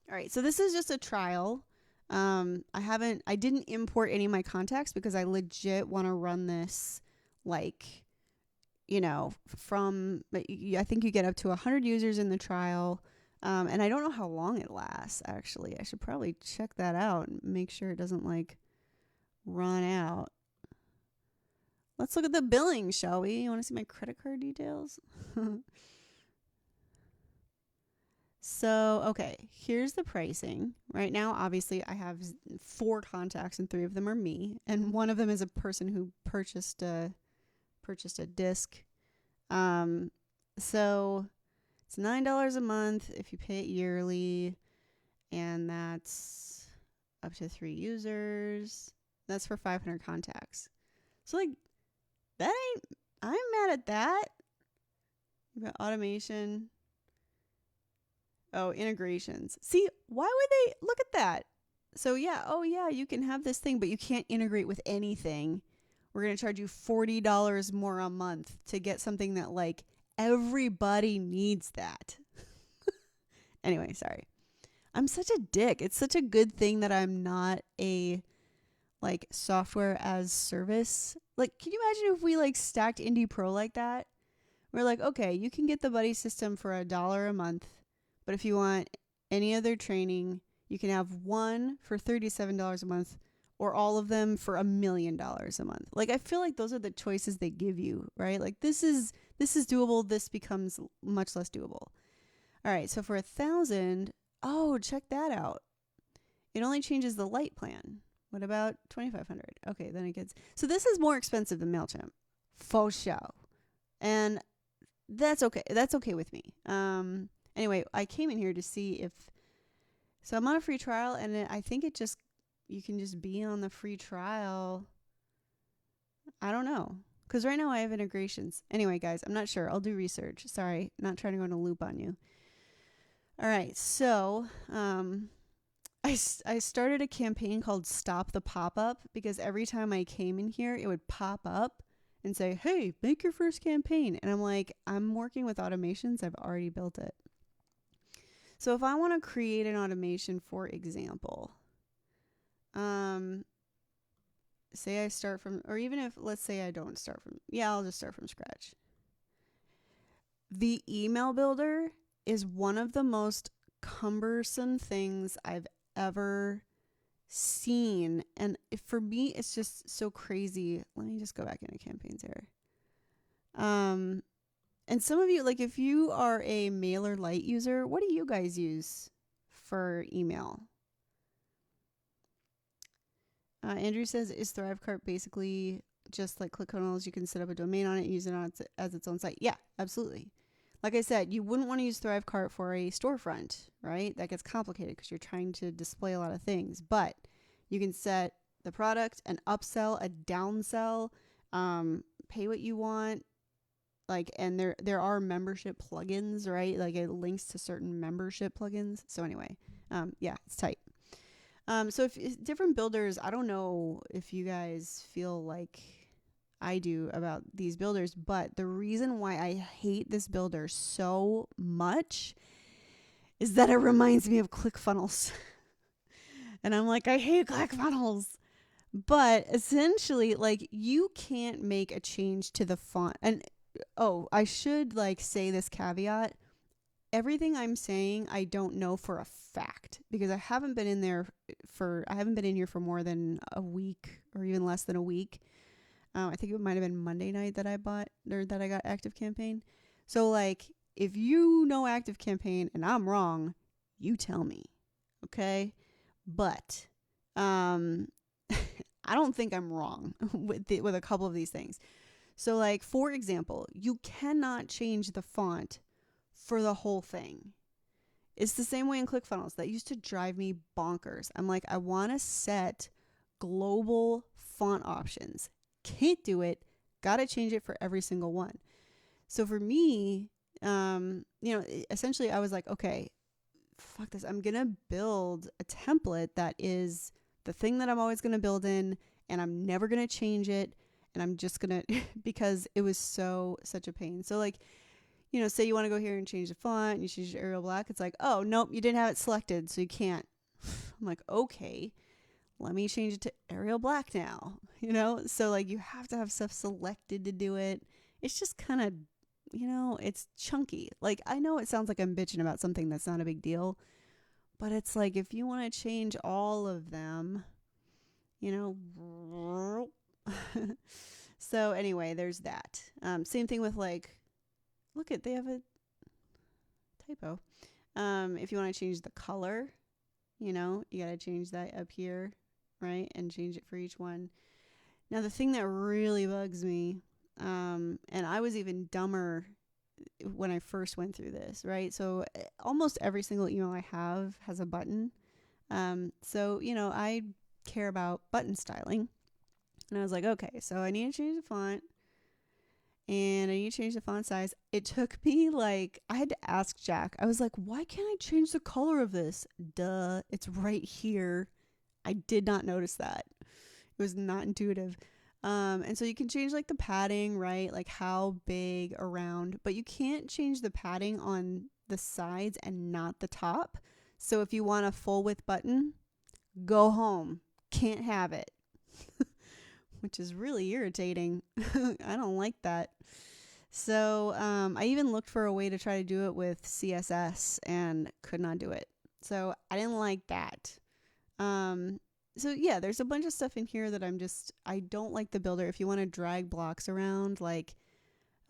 All right, so this is just a trial. I didn't import any of my contacts because I legit want to run this like, I think you get up to 100 users in the trial. And I don't know how long it lasts, actually. I should probably check that out and make sure it doesn't like run out. Let's look at the billing, shall we? You want to see my credit card details? So, okay, here's the pricing. Right now, obviously, I have 4 contacts and 3 of them are me. And one of them is a person who purchased a disc. So it's $9 a month if you pay it yearly. And that's up to 3 users. That's for 500 contacts. So, like, I'm mad at that. You've got automation. Oh, integrations. See, why would they look at that? So yeah, you can have this thing, but you can't integrate with anything. We're going to charge you $40 more a month to get something that like everybody needs that. Anyway, sorry. I'm such a dick. It's such a good thing that I'm not a like software as service. Like, can you imagine if we like stacked Indie Pro like that? We're like, okay, you can get the buddy system for $1 a month. But if you want any other training, you can have one for $37 a month or all of them for $1 million a month. Like, I feel like those are the choices they give you, right? Like, this is doable. This becomes much less doable. All right. So for $1,000, check that out. It only changes the light plan. What about $2,500? Okay. Then it gets, so this is more expensive than Mailchimp. Faux show. And that's okay. That's okay with me. Anyway, I came in here to see so I'm on a free trial, and I think you can just be on the free trial. I don't know. Because right now I have integrations. Anyway, guys, I'm not sure. I'll do research. Sorry, not trying to go in a loop on you. All right, so I started a campaign called Stop the Pop-Up because every time I came in here, it would pop up and say, hey, make your first campaign. And I'm like, I'm working with automations. I've already built it. So if I want to create an automation, for example, say I start from, or even if, let's say I don't start from, I'll just start from scratch. The email builder is one of the most cumbersome things I've ever seen. And for me, it's just so crazy. Let me just go back into campaigns here. And some of you, like if you are a MailerLite user, what do you guys use for email? Andrew says, is ThriveCart basically just like ClickFunnels? You can set up a domain on it, use it as its own site. Yeah, absolutely. Like I said, you wouldn't want to use ThriveCart for a storefront, right? That gets complicated because you're trying to display a lot of things. But you can set the product, an upsell, a downsell, pay what you want. Like, and there are membership plugins, right? Like it links to certain membership plugins. So anyway, it's tight. So if different builders, I don't know if you guys feel like I do about these builders, but the reason why I hate this builder so much is that it reminds me of ClickFunnels. And I'm like, I hate ClickFunnels. But essentially, like, you can't make a change to the font. And I should like say this caveat. Everything I'm saying, I don't know for a fact because I haven't been in here for more than a week or even less than a week. I think it might have been Monday night that I got ActiveCampaign. So like, if you know ActiveCampaign and I'm wrong, you tell me. Okay. But, I don't think I'm wrong with a couple of these things. So like, for example, you cannot change the font for the whole thing. It's the same way in ClickFunnels. That used to drive me bonkers. I'm like, I want to set global font options. Can't do it. Got to change it for every single one. So for me, essentially I was like, okay, fuck this. I'm going to build a template that is the thing that I'm always going to build in, and I'm never going to change it. And I'm just going to, because it was such a pain. So like, say you want to go here and change the font and you change to Arial Black. It's like, oh, nope, you didn't have it selected, so you can't. I'm like, okay, let me change it to Arial Black now, So like you have to have stuff selected to do it. It's just kind of, it's chunky. Like I know it sounds like I'm bitching about something that's not a big deal, but it's like if you want to change all of them, So anyway, there's that. Same thing with like, look at, they have a typo. If you want to change the color, you got to change that up here, right? And change it for each one. Now, the thing that really bugs me, and I was even dumber when I first went through this, right? So almost every single email I have has a button. So, I care about button styling. And I was like, okay, so I need to change the font and I need to change the font size. It took me I had to ask Jack. I was like, why can't I change the color of this? Duh, it's right here. I did not notice that. It was not intuitive. And so you can change the padding, right? Like how big around, but you can't change the padding on the sides and not the top. So if you want a full width button, go home. Can't have it. Which is really irritating. I don't like that. So I even looked for a way to try to do it with CSS and could not do it. So I didn't like that. So yeah, there's a bunch of stuff in here that I don't like the builder. If you want to drag blocks around,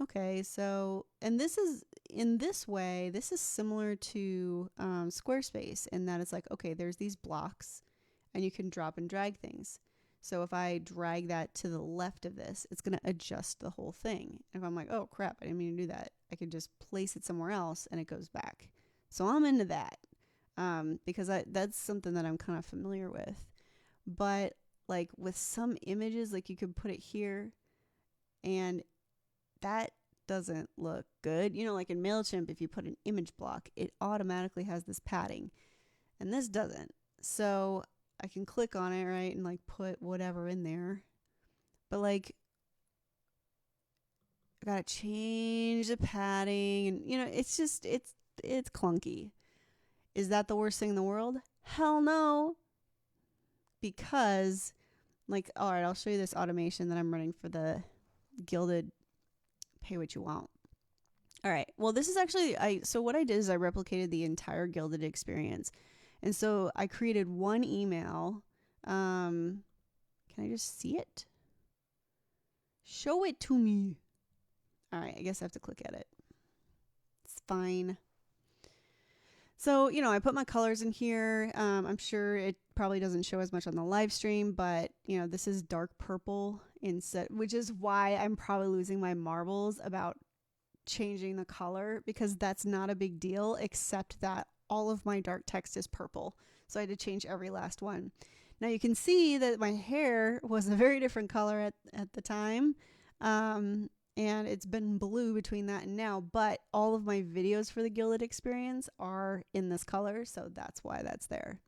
okay, so, and this is, in this way, this is similar to Squarespace in that it's like, okay, there's these blocks and you can drop and drag things. So if I drag that to the left of this, it's going to adjust the whole thing. If I'm like, oh crap, I didn't mean to do that, I could just place it somewhere else and it goes back. So I'm into that because that's something that I'm kind of familiar with. But with some images, you could put it here and that doesn't look good. In Mailchimp, if you put an image block, it automatically has this padding and this doesn't. So I can click on it, right, and put whatever in there. But I gotta change the padding, and it's just it's clunky. Is that the worst thing in the world? Hell no. Because all right, I'll show you this automation that I'm running for the Gilded Pay What You Want. All right. Well, this is actually so what I did is I replicated the entire Gilded experience. And so I created one email. Can I just see it? Show it to me. All right, I guess I have to click at it. It's fine. So, I put my colors in here. I'm sure it probably doesn't show as much on the live stream, but, this is dark purple instead, which is why I'm probably losing my marbles about changing the color, because that's not a big deal, except that all of my dark text is purple. So I had to change every last one. Now you can see that my hair was a very different color at the time. And it's been blue between that and now, but all of my videos for the Gilded experience are in this color. So that's why that's there.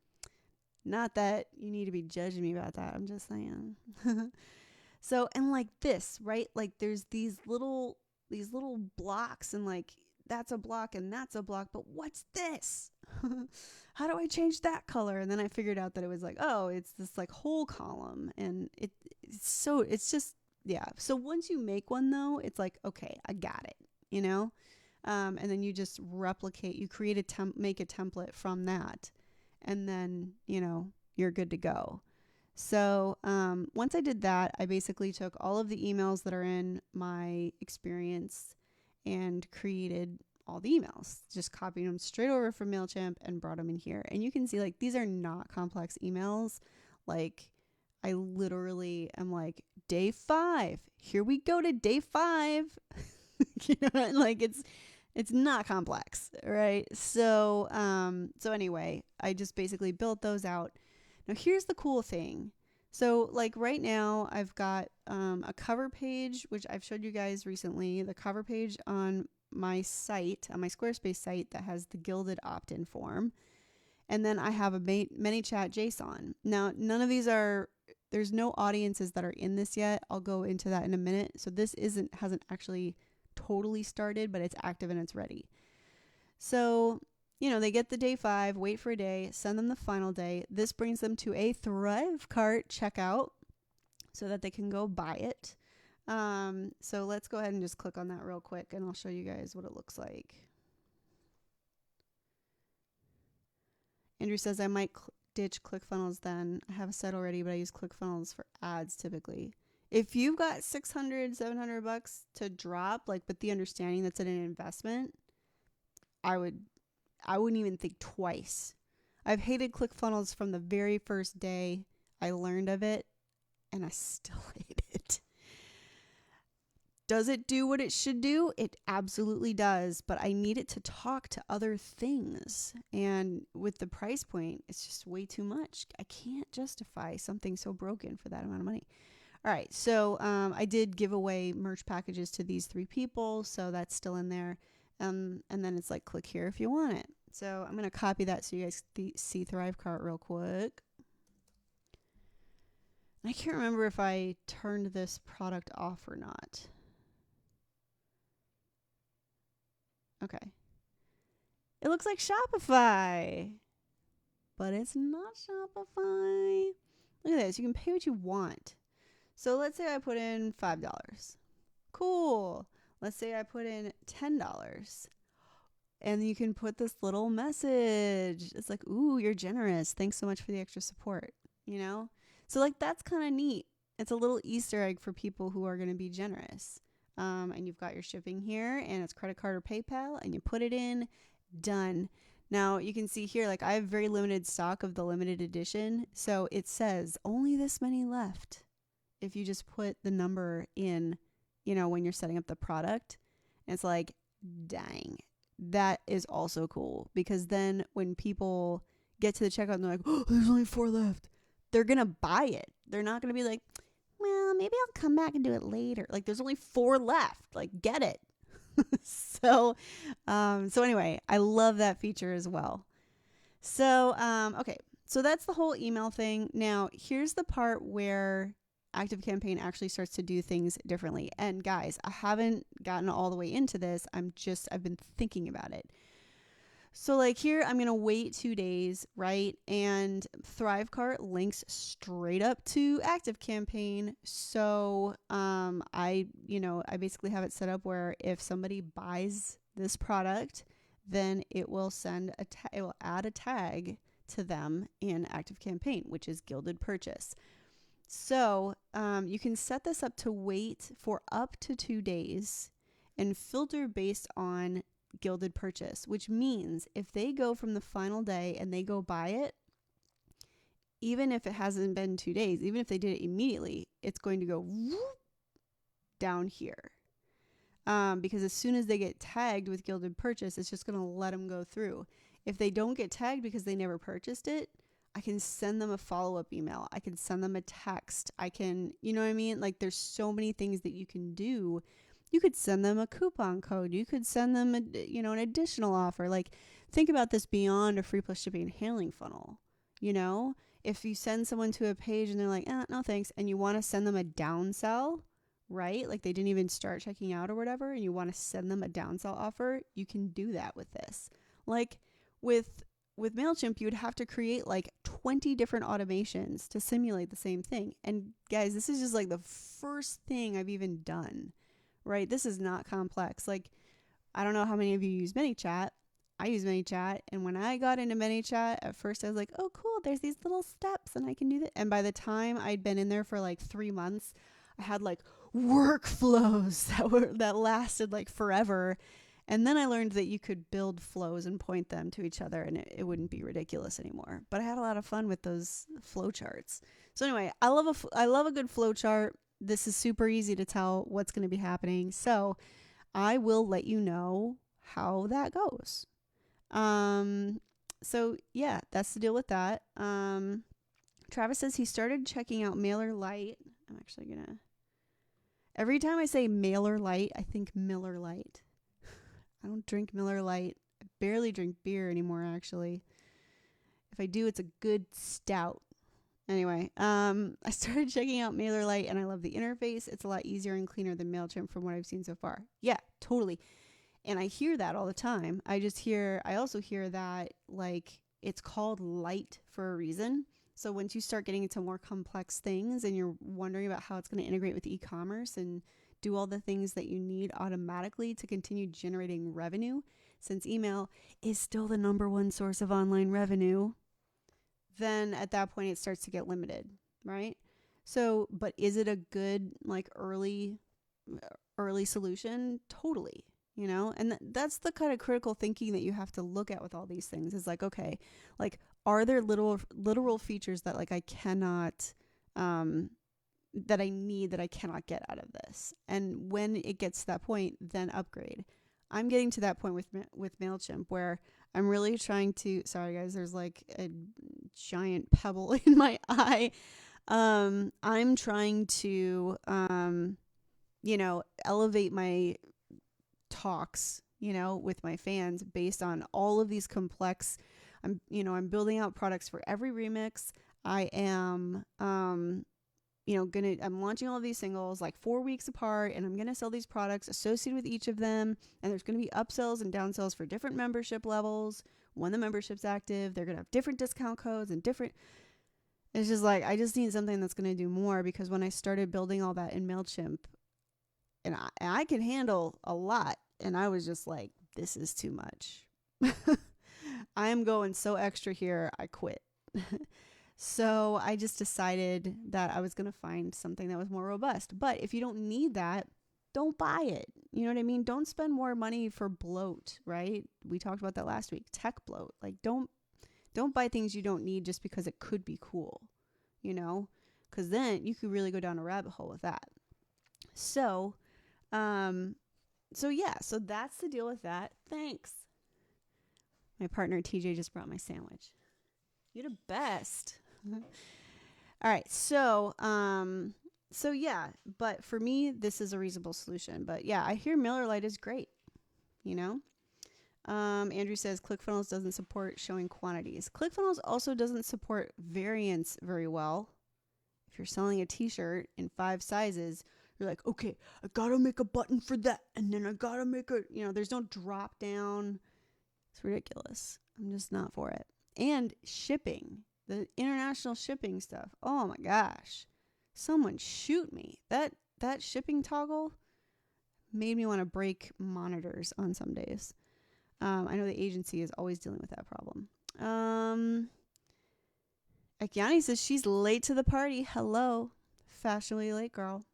Not that you need to be judging me about that. I'm just saying. So, and this, right? There's these little blocks and that's a block and that's a block, but what's this? How do I change that color? And then I figured out that it was oh, it's this whole column, and it's just, yeah. So once you make one though, it's okay, I got it, and then you just replicate, you create make a template from that, and then, you're good to go. So once I did that, I basically took all of the emails that are in my experience and created all the emails, just copied them straight over from Mailchimp and brought them in here. And you can see these are not complex emails. I literally am day 5, here we go to day 5. It's not complex, right? So anyway, I just basically built those out. Now here's the cool thing. So right now I've got a cover page, which I've showed you guys recently. The cover page on my site, on my Squarespace site that has the gilded opt-in form. And then I have a ManyChat JSON. Now, none of these are, there's no audiences that are in this yet. I'll go into that in a minute. So this hasn't actually totally started, but it's active and it's ready. So, they get the day 5, wait for a day, send them the final day. This brings them to a Thrivecart checkout so that they can go buy it. So let's go ahead and just click on that real quick and I'll show you guys what it looks like. Andrew says I might ditch ClickFunnels then. I have a site already, but I use ClickFunnels for ads typically. If you've got $600, $700 to drop, like with the understanding that's an investment, I wouldn't even think twice. I've hated ClickFunnels from the very first day I learned of it, and I still hate it. Does it do what it should do? It absolutely does, but I need it to talk to other things. And with the price point, it's just way too much. I can't justify something so broken for that amount of money. All right, so I did give away merch packages to these 3 people, so that's still in there. And then it's like, click here if you want it. So I'm going to copy that so you guys see Thrivecart real quick. I can't remember if I turned this product off or not. Okay. It looks like Shopify, but it's not Shopify. Look at this. You can pay what you want. So let's say I put in $5. Cool. Let's say I put in $10. And you can put this little message. It's like, ooh, you're generous. Thanks so much for the extra support. So like that's kind of neat. It's a little Easter egg for people who are going to be generous. And you've got your shipping here and it's credit card or PayPal and you put it in, done. Now you can see here, like I have very limited stock of the limited edition. So it says only this many left. If you just put the number in, when you're setting up the product, and it's like, dang, that is also cool because then when people get to the checkout and they're like, oh, there's only 4 left, they're going to buy it. They're not going to be like, well, maybe I'll come back and do it later. Like there's only 4 left. Like get it. So anyway, I love that feature as well. So, okay. So that's the whole email thing. Now here's the part where ActiveCampaign actually starts to do things differently. And guys, I haven't gotten all the way into this. I've been thinking about it. So like here, I'm going to wait 2 days, right? And Thrivecart links straight up to ActiveCampaign. So, I basically have it set up where if somebody buys this product, then it will it will add a tag to them in ActiveCampaign, which is Gilded Purchase. So, you can set this up to wait for up to 2 days and filter based on Gilded Purchase, which means if they go from the final day and they go buy it, even if it hasn't been 2 days, even if they did it immediately, it's going to go down here. Because as soon as they get tagged with Gilded Purchase, it's just going to let them go through. If they don't get tagged because they never purchased it, I can send them a follow-up email. I can send them a text. I can, you know what I mean? Like there's so many things that you can do. You could send them a coupon code. You could send them an additional offer. Like think about this beyond a free plus shipping and handling funnel. If you send someone to a page and they're like, no thanks, and you want to send them a downsell, right? Like they didn't even start checking out or whatever, and you want to send them a downsell offer, you can do that with this. Like with Mailchimp, you would have to create like 20 different automations to simulate the same thing. And guys, this is just like the first thing I've even done. Right? This is not complex. Like, I don't know how many of you use ManyChat. I use ManyChat. And when I got into ManyChat, at first I was like, oh, cool. There's these little steps and I can do that. And by the time I'd been in there for like 3 months, I had like workflows that lasted like forever. And then I learned that you could build flows and point them to each other and it wouldn't be ridiculous anymore. But I had a lot of fun with those flow charts. So anyway, I love a good flow chart. This is super easy to tell what's going to be happening. So I will let you know how that goes. So yeah, that's the deal with that. Travis says he started checking out MailerLite. I'm actually going to, every time I say MailerLite, I think Miller Lite. I don't drink Miller Lite. I barely drink beer anymore, actually. If I do, it's a good stout. Anyway, I started checking out Mailer Lite and I love the interface. It's a lot easier and cleaner than Mailchimp from what I've seen so far. Yeah, totally. And I hear that all the time. I also hear that like it's called light for a reason. So once you start getting into more complex things and you're wondering about how it's going to integrate with e-commerce and do all the things that you need automatically to continue generating revenue, since email is still the number one source of online revenue, then at that point it starts to get limited, right? So, but is it a good like early solution? Totally, and that's the kind of critical thinking that you have to look at with all these things is like, okay, like are there literal features that like I cannot that I need that I cannot get out of this? And when it gets to that point, then upgrade. I'm getting to that point with Mailchimp where I'm really trying to, sorry guys, there's like a giant pebble in my eye. I'm trying to, elevate my talks, with my fans based on all of these complex, I'm building out products for every remix. I am, I'm launching all of these singles like 4 weeks apart, and I'm going to sell these products associated with each of them. And there's going to be upsells and downsells for different membership levels. When the membership's active, they're going to have different discount codes and different. It's just like, I just need something that's going to do more, because when I started building all that in Mailchimp, and I could handle a lot, and I was just like, this is too much. I am going so extra here, I quit. So I just decided that I was going to find something that was more robust. But if you don't need that, don't buy it. You know what I mean? Don't spend more money for bloat, right? We talked about that last week. Tech bloat. Like don't buy things you don't need just because it could be cool, because then you could really go down a rabbit hole with that. So, so that's the deal with that. Thanks. My partner TJ just brought my sandwich. You're the best. All right. So yeah, but for me, this is a reasonable solution. But yeah, I hear Miller Lite is great. Andrew says ClickFunnels doesn't support showing quantities. ClickFunnels also doesn't support variants very well. If you're selling a t-shirt in 5 sizes, you're like, okay, I gotta make a button for that. And then I gotta make there's no drop down. It's ridiculous. I'm just not for it. And shipping, the international shipping stuff. Oh my gosh. Someone shoot me. That shipping toggle made me want to break monitors on some days. I know the agency is always dealing with that problem. Akiani says she's late to the party. Hello. Fashionably late girl.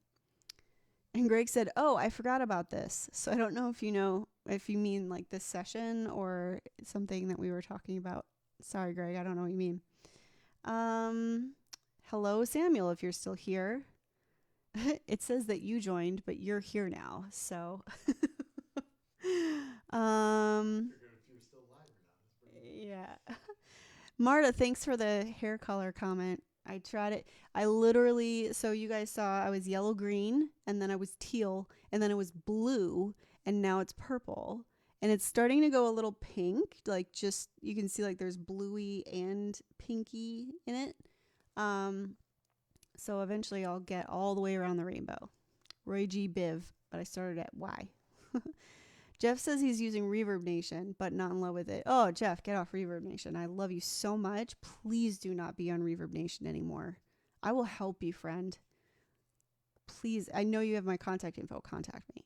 And Greg said, oh, I forgot about this. So I don't know if you mean like this session or something that we were talking about. Sorry, Greg. I don't know what you mean. Hello, Samuel, if you're still here. It says that you joined, but you're here now. So, You're still live or not. Yeah. Marta, thanks for the hair color comment. I tried it. I literally, so you guys saw I was yellow green, and then I was teal, and then it was blue, and now it's purple. And it's starting to go a little pink, like just, you can see like there's bluey and pinky in it. So eventually I'll get all the way around the rainbow. Roy G. Biv, but I started at Y. Jeff says he's using Reverb Nation, but not in love with it. Oh, Jeff, get off Reverb Nation. I love you so much. Please do not be on Reverb Nation anymore. I will help you, friend. Please, I know you have my contact info. Contact me.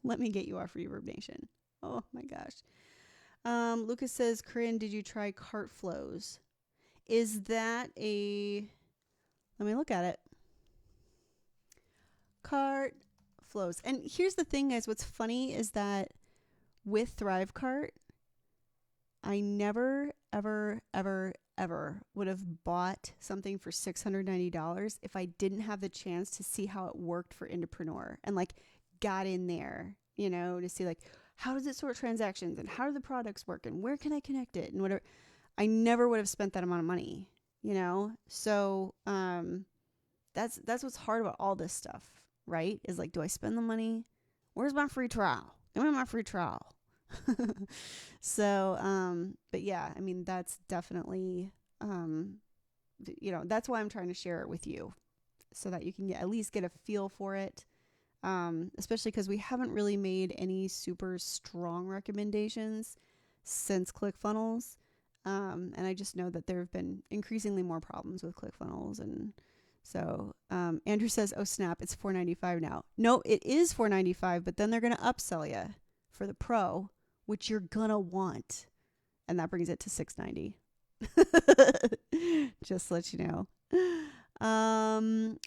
Let me get you off Reverb Nation. Oh my gosh. Lucas says, Corrin, did you try cart flows? Is that a... Let me look at it. Cart flows. And here's the thing, guys. What's funny is that with Thrivecart, I never, ever, ever, ever would have bought something for $690 if I didn't have the chance to see how it worked for Indepreneur and like got in there, to see like, how does it sort transactions and how do the products work and where can I connect it and whatever. I never would have spent that amount of money, So, that's what's hard about all this stuff, right? Is like, do I spend the money? Where's my free trial? Give me my free trial. So, but yeah, I mean, that's definitely, that's why I'm trying to share it with you so that you can at least get a feel for it. Especially because we haven't really made any super strong recommendations since ClickFunnels. And I just know that there have been increasingly more problems with ClickFunnels. And so Andrew says, oh, snap, it's $4.95 now. No, it is $4.95, but then they're going to upsell you for the Pro, which you're going to want. And that brings it to $6.90. Just to let you know. All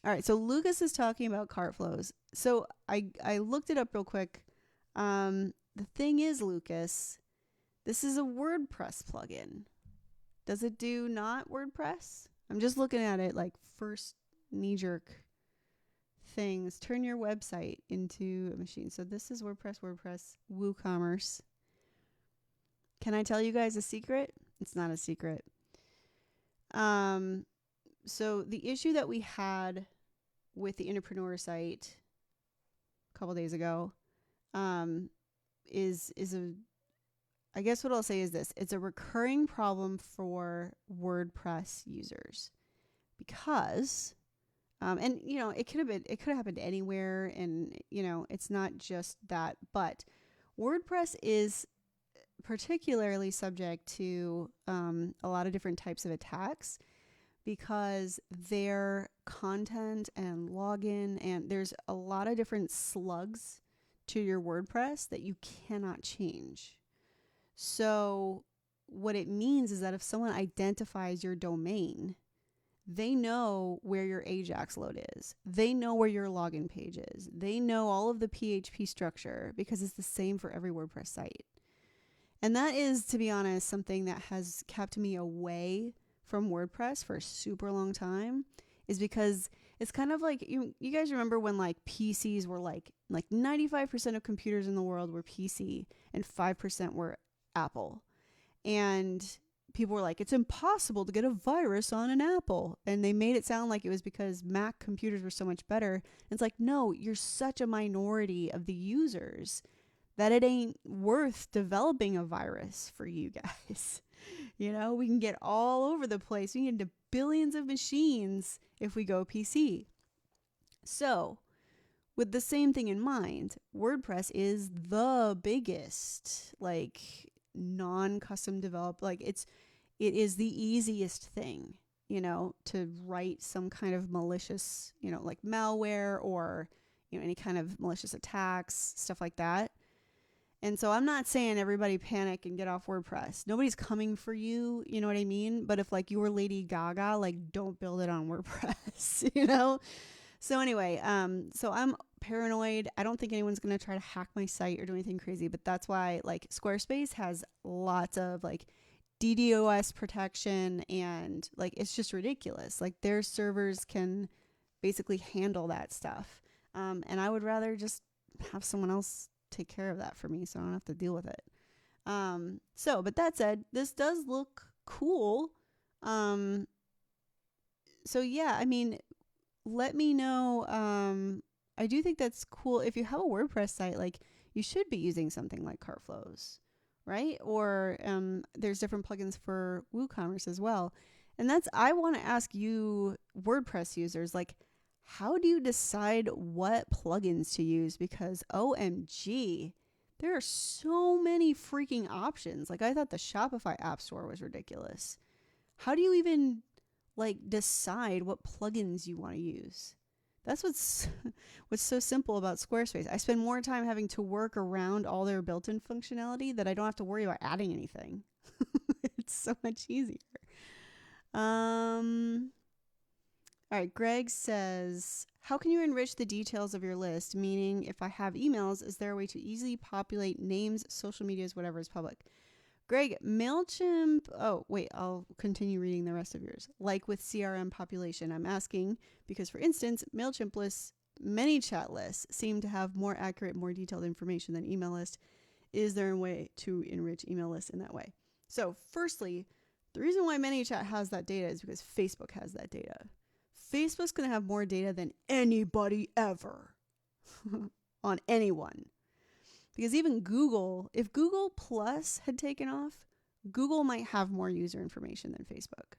right, so Lucas is talking about cart flows. So I looked it up real quick. The thing is, Lucas, this is a WordPress plugin. Does it do not WordPress? I'm just looking at it like first knee-jerk things. Turn your website into a machine. So this is WordPress, WooCommerce. Can I tell you guys a secret? It's not a secret. So the issue that we had with the Indepreneur site a couple days ago is a, I guess what I'll say is this. It's a recurring problem for WordPress users because, and it could have happened anywhere, and it's not just that, but WordPress is particularly subject to a lot of different types of attacks because their content and login, and there's a lot of different slugs to your WordPress that you cannot change. So what it means is that if someone identifies your domain, they know where your Ajax load is. They know where your login page is. They know all of the PHP structure because it's the same for every WordPress site. And that is, to be honest, something that has kept me away from WordPress for a super long time, is because it's kind of like, you guys remember when like PCs were like 95% of computers in the world were PC and 5% were Apple. And people were like, it's impossible to get a virus on an Apple. And they made it sound like it was because Mac computers were so much better. And it's like, no, you're such a minority of the users that it ain't worth developing a virus for you guys. We can get all over the place. We can get into billions of machines if we go PC. So, with the same thing in mind, WordPress is the biggest, like, non-custom developed, like it is the easiest thing, to write some kind of malicious, like malware or, any kind of malicious attacks, stuff like that. And so I'm not saying everybody panic and get off WordPress. Nobody's coming for you, you know what I mean? But if like you were Lady Gaga, like don't build it on WordPress, So anyway, so I'm paranoid. I don't think anyone's going to try to hack my site or do anything crazy, but that's why like Squarespace has lots of like DDoS protection, and like it's just ridiculous. Like their servers can basically handle that stuff. And I would rather just have someone else take care of that for me so I don't have to deal with it. But that said, this does look cool. So yeah, I mean, let me know. I do think that's cool. If you have a WordPress site, like you should be using something like Cartflows, right? Or there's different plugins for WooCommerce as well. And I want to ask you WordPress users, like, how do you decide what plugins to use? Because OMG, there are so many freaking options. Like I thought the Shopify App Store was ridiculous. How do you even like decide what plugins you want to use? That's what's so simple about Squarespace. I spend more time having to work around all their built-in functionality that I don't have to worry about adding anything. It's so much easier. All right, Greg says, how can you enrich the details of your list? Meaning, if I have emails, is there a way to easily populate names, social medias, whatever is public? Greg, Mailchimp, I'll continue reading the rest of yours. Like with CRM population, I'm asking because, for instance, Mailchimp lists, ManyChat lists seem to have more accurate, more detailed information than email lists. Is there a way to enrich email lists in that way? So, firstly, the reason why ManyChat has that data is because Facebook has that data. Facebook's going to have more data than anybody ever on anyone. Because even Google, if Google Plus had taken off, Google might have more user information than Facebook,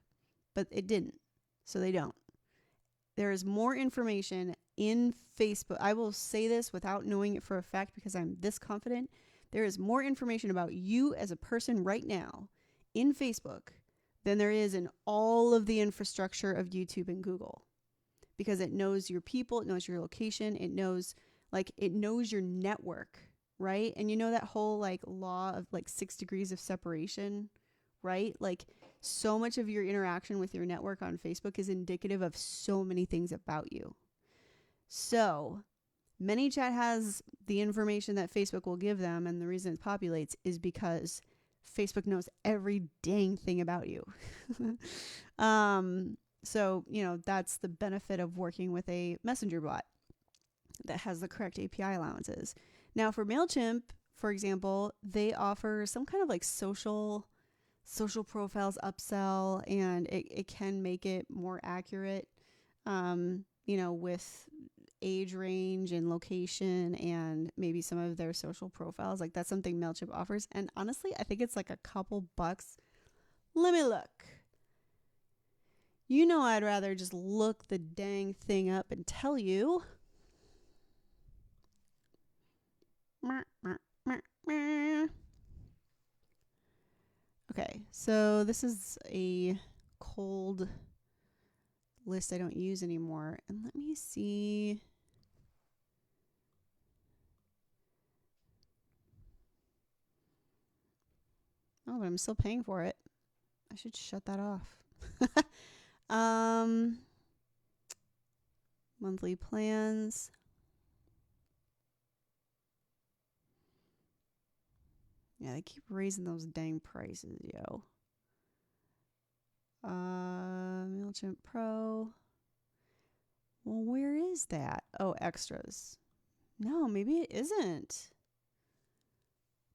but it didn't. So they don't. There is more information in Facebook. I will say this without knowing it for a fact because I'm this confident. There is more information about you as a person right now in Facebook than there is in all of the infrastructure of YouTube and Google. Because it knows your people, it knows your location, it knows your network, right? And you know that whole like law of like 6 degrees of separation, right? Like so much of your interaction with your network on Facebook is indicative of so many things about you. So ManyChat has the information that Facebook will give them, and the reason it populates is because Facebook knows every dang thing about you. So, that's the benefit of working with a messenger bot that has the correct API allowances. Now, for Mailchimp, for example, they offer some kind of like social profiles upsell, and it can make it more accurate, with age range and location and maybe some of their social profiles. Like that's something Mailchimp offers. And honestly, I think it's like a couple bucks. Let me look. I'd rather just look the dang thing up and tell you. Okay, so this is a cold list I don't use anymore. And let me see. Oh, but I'm still paying for it. I should shut that off. Monthly plans. Yeah, they keep raising those dang prices, yo. MailChimp Pro. Well, where is that? Oh, extras. No, maybe it isn't.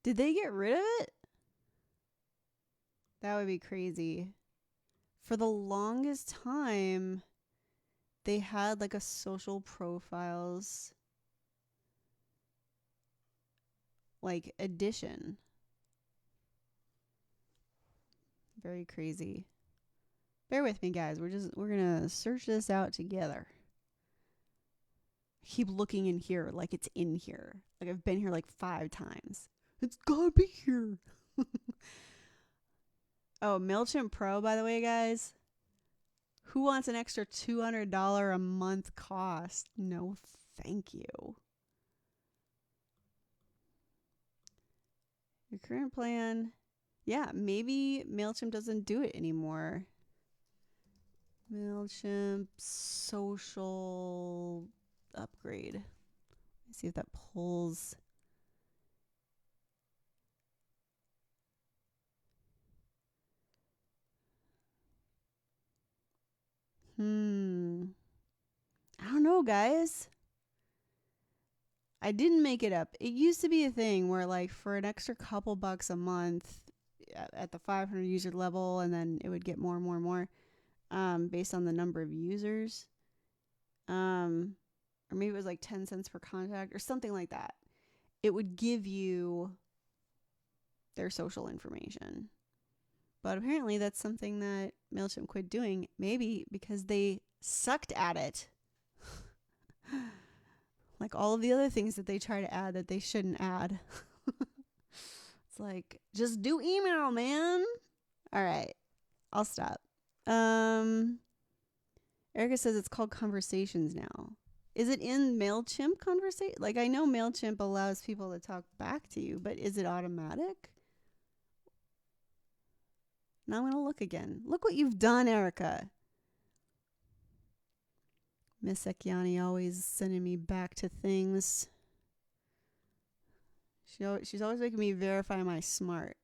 Did they get rid of it? That would be crazy. For the longest time, they had like a social profiles like edition. Very crazy. Bear with me, guys. We're gonna search this out together. I keep looking in here like it's in here. Like I've been here like 5 times. It's gotta be here. Oh, Mailchimp Pro, by the way, guys. Who wants an extra $200 a month cost? No, thank you. Your current plan. Yeah, maybe Mailchimp doesn't do it anymore. Mailchimp social upgrade. Let's see if that pulls. I don't know, guys. I didn't make it up. It used to be a thing where like for an extra couple bucks a month at the 500 user level, and then it would get more and more and more based on the number of users. Or maybe it was like 10 cents per contact or something like that. It would give you their social information. But apparently that's something that Mailchimp quit doing, maybe because they sucked at it. Like all of the other things that they try to add that they shouldn't add. It's like, just do email, man. All right, I'll stop. Erica says it's called Conversations now. Is it in Mailchimp Conversation? Like I know Mailchimp allows people to talk back to you, but is it automatic? Now I'm going to look again. Look what you've done, Erica. Miss Ekiani always sending me back to things. She's always making me verify my smart.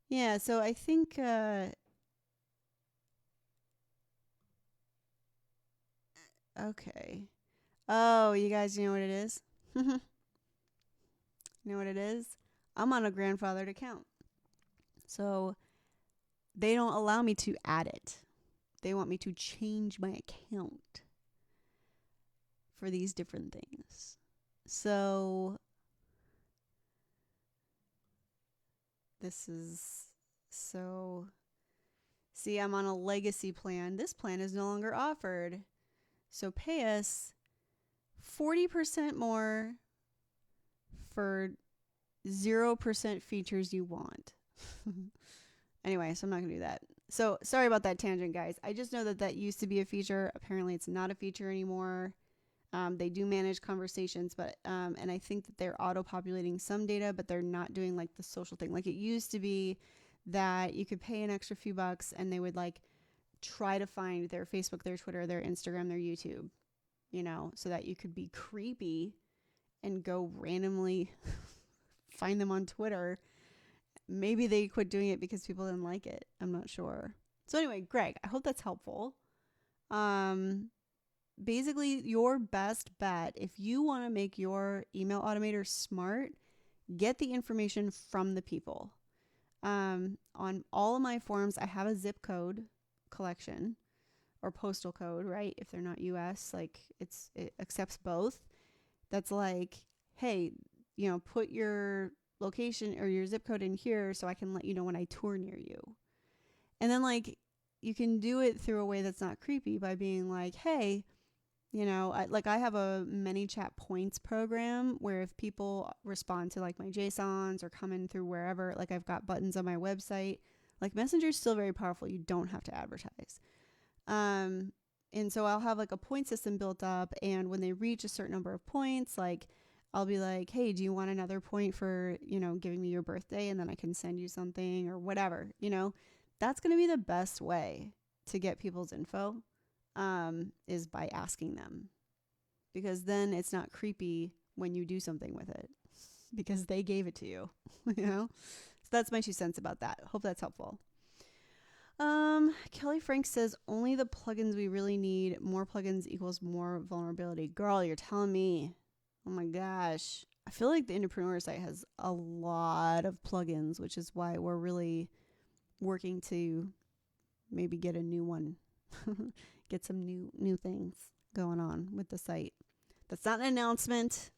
Yeah, so I think okay. Oh, you guys know what it is? You know what it is? I'm on a grandfathered account. So they don't allow me to add it. They want me to change my account. for these different things. So this is so, see, I'm on a legacy plan. This plan is no longer offered. So pay us 40% more for 0% features you want. Anyway, so I'm not going to do that. So sorry about that tangent, guys. I just know that that used to be a feature. Apparently it's not a feature anymore. They do manage conversations, but and I think that they're auto-populating some data, but they're not doing like the social thing. Like it used to be that you could pay an extra few bucks and they would like try to find their Facebook, their Twitter, their Instagram, their YouTube, you know, so that you could be creepy and go randomly find them on Twitter. Maybe they quit doing it because people didn't like it. I'm not sure. So anyway, Greg, I hope that's helpful. Basically, your best bet, if you want to make your email automator smart, get the information from the people. On all of my forms, I have a zip code collection or postal code, right? If they're not US, like it accepts both. That's like, hey, you know, put your location or your zip code in here so I can let you know when I tour near you. And then like you can do it through a way that's not creepy by being like, hey, you know, I have a ManyChat points program where if people respond to like my JSONs or come in through wherever, like I've got buttons on my website, like Messenger is still very powerful. You don't have to advertise. And so I'll have like a point system built up, and when they reach a certain number of points, like I'll be like, hey, do you want another point for, you know, giving me your birthday? And then I can send you something or whatever, you know, that's going to be the best way to get people's info, is by asking them, because then it's not creepy when you do something with it because they gave it to you, you know? So that's my 2 cents about that. Hope that's helpful. Kelly Frank says only the plugins we really need. More plugins equals more vulnerability. Girl, you're telling me. Oh my gosh. I feel like the Indepreneur site has a lot of plugins, which is why we're really working to maybe get a new one. Get some new things going on with the site. That's not an announcement.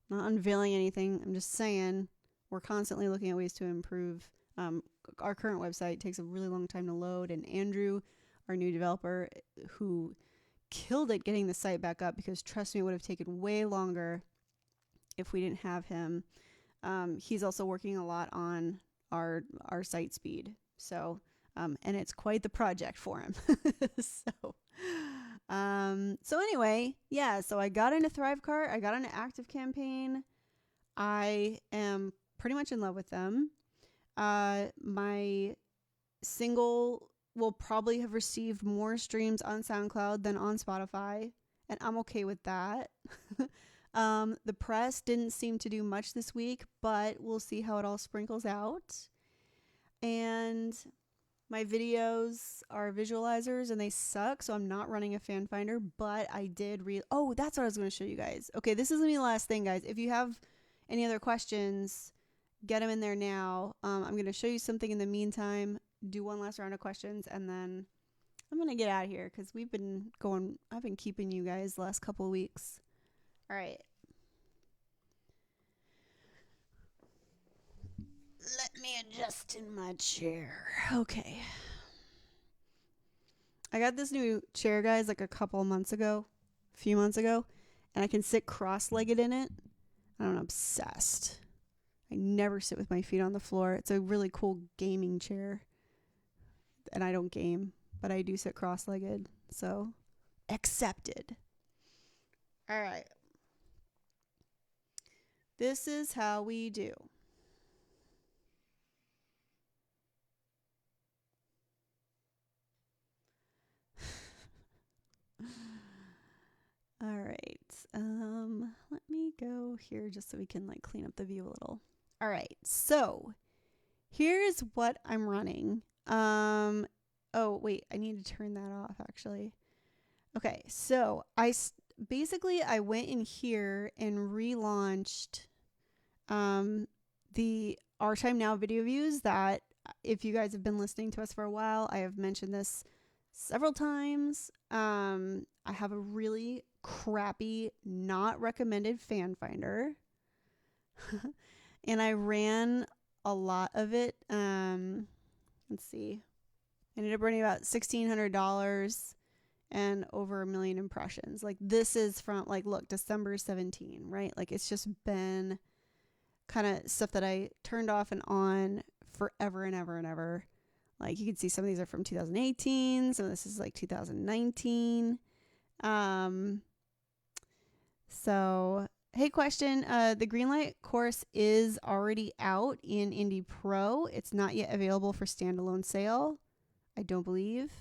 I'm not unveiling anything. I'm just saying we're constantly looking at ways to improve. Our current website takes a really long time to load, and Andrew, our new developer, who killed it getting the site back up, because trust me, it would have taken way longer if we didn't have him. He's also working a lot on our site speed. So, and it's quite the project for him. So anyway, yeah, so I got into Thrivecart. I got into ActiveCampaign. I am pretty much in love with them. My single will probably have received more streams on SoundCloud than on Spotify, and I'm okay with that. The press didn't seem to do much this week, but we'll see how it all sprinkles out. And my videos are visualizers and they suck, so I'm not running a fan finder, but I did oh, that's what I was going to show you guys. Okay, this is going to be the last thing, guys. If you have any other questions, get them in there now. I'm going to show you something in the meantime, do one last round of questions, and then I'm going to get out of here because I've been keeping you guys the last couple of weeks. All right. Let me adjust in my chair. Okay. I got this new chair, guys, like a few months ago, and I can sit cross-legged in it. I'm obsessed. I never sit with my feet on the floor. It's a really cool gaming chair. And I don't game, but I do sit cross-legged. So, accepted. All right. This is how we do. All right. Let me go here just so we can like clean up the view a little. All right. So here's what I'm running. Oh wait, I need to turn that off actually. Okay. So I went in here and relaunched, the Our Time Now video views that, if you guys have been listening to us for a while, I have mentioned this several times. I have a really crappy, not recommended fan finder. And I ran a lot of it. Let's see. I ended up running about $1,600 and over 1 million impressions. Like, this is from, like, look, December 17, right? Like, it's just been kind of stuff that I turned off and on forever and ever and ever. Like, you can see some of these are from 2018. Some of this is like 2019. So, hey, question. The Greenlight course is already out in Indie Pro. It's not yet available for standalone sale, I don't believe.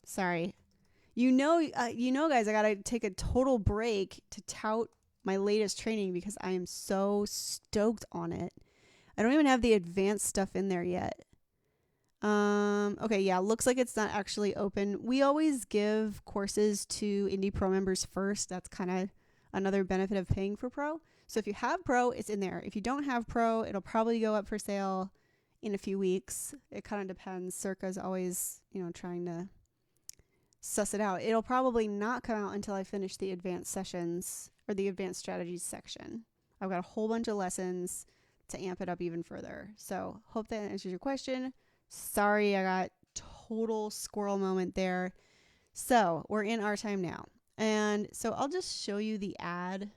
Sorry. Guys, I got to take a total break to tout my latest training because I am so stoked on it. I don't even have the advanced stuff in there yet. Okay, yeah, looks like it's not actually open. We always give courses to Indie Pro members first. That's kind of another benefit of paying for Pro. So if you have Pro, it's in there. If you don't have Pro, it'll probably go up for sale in a few weeks. It kind of depends. Circa's always, trying to suss it out. It'll probably not come out until I finish the advanced sessions or the advanced strategies section. I've got a whole bunch of lessons to amp it up even further. So hope that answers your question. Sorry, I got total squirrel moment there. So we're in our time now. And so I'll just show you the ad.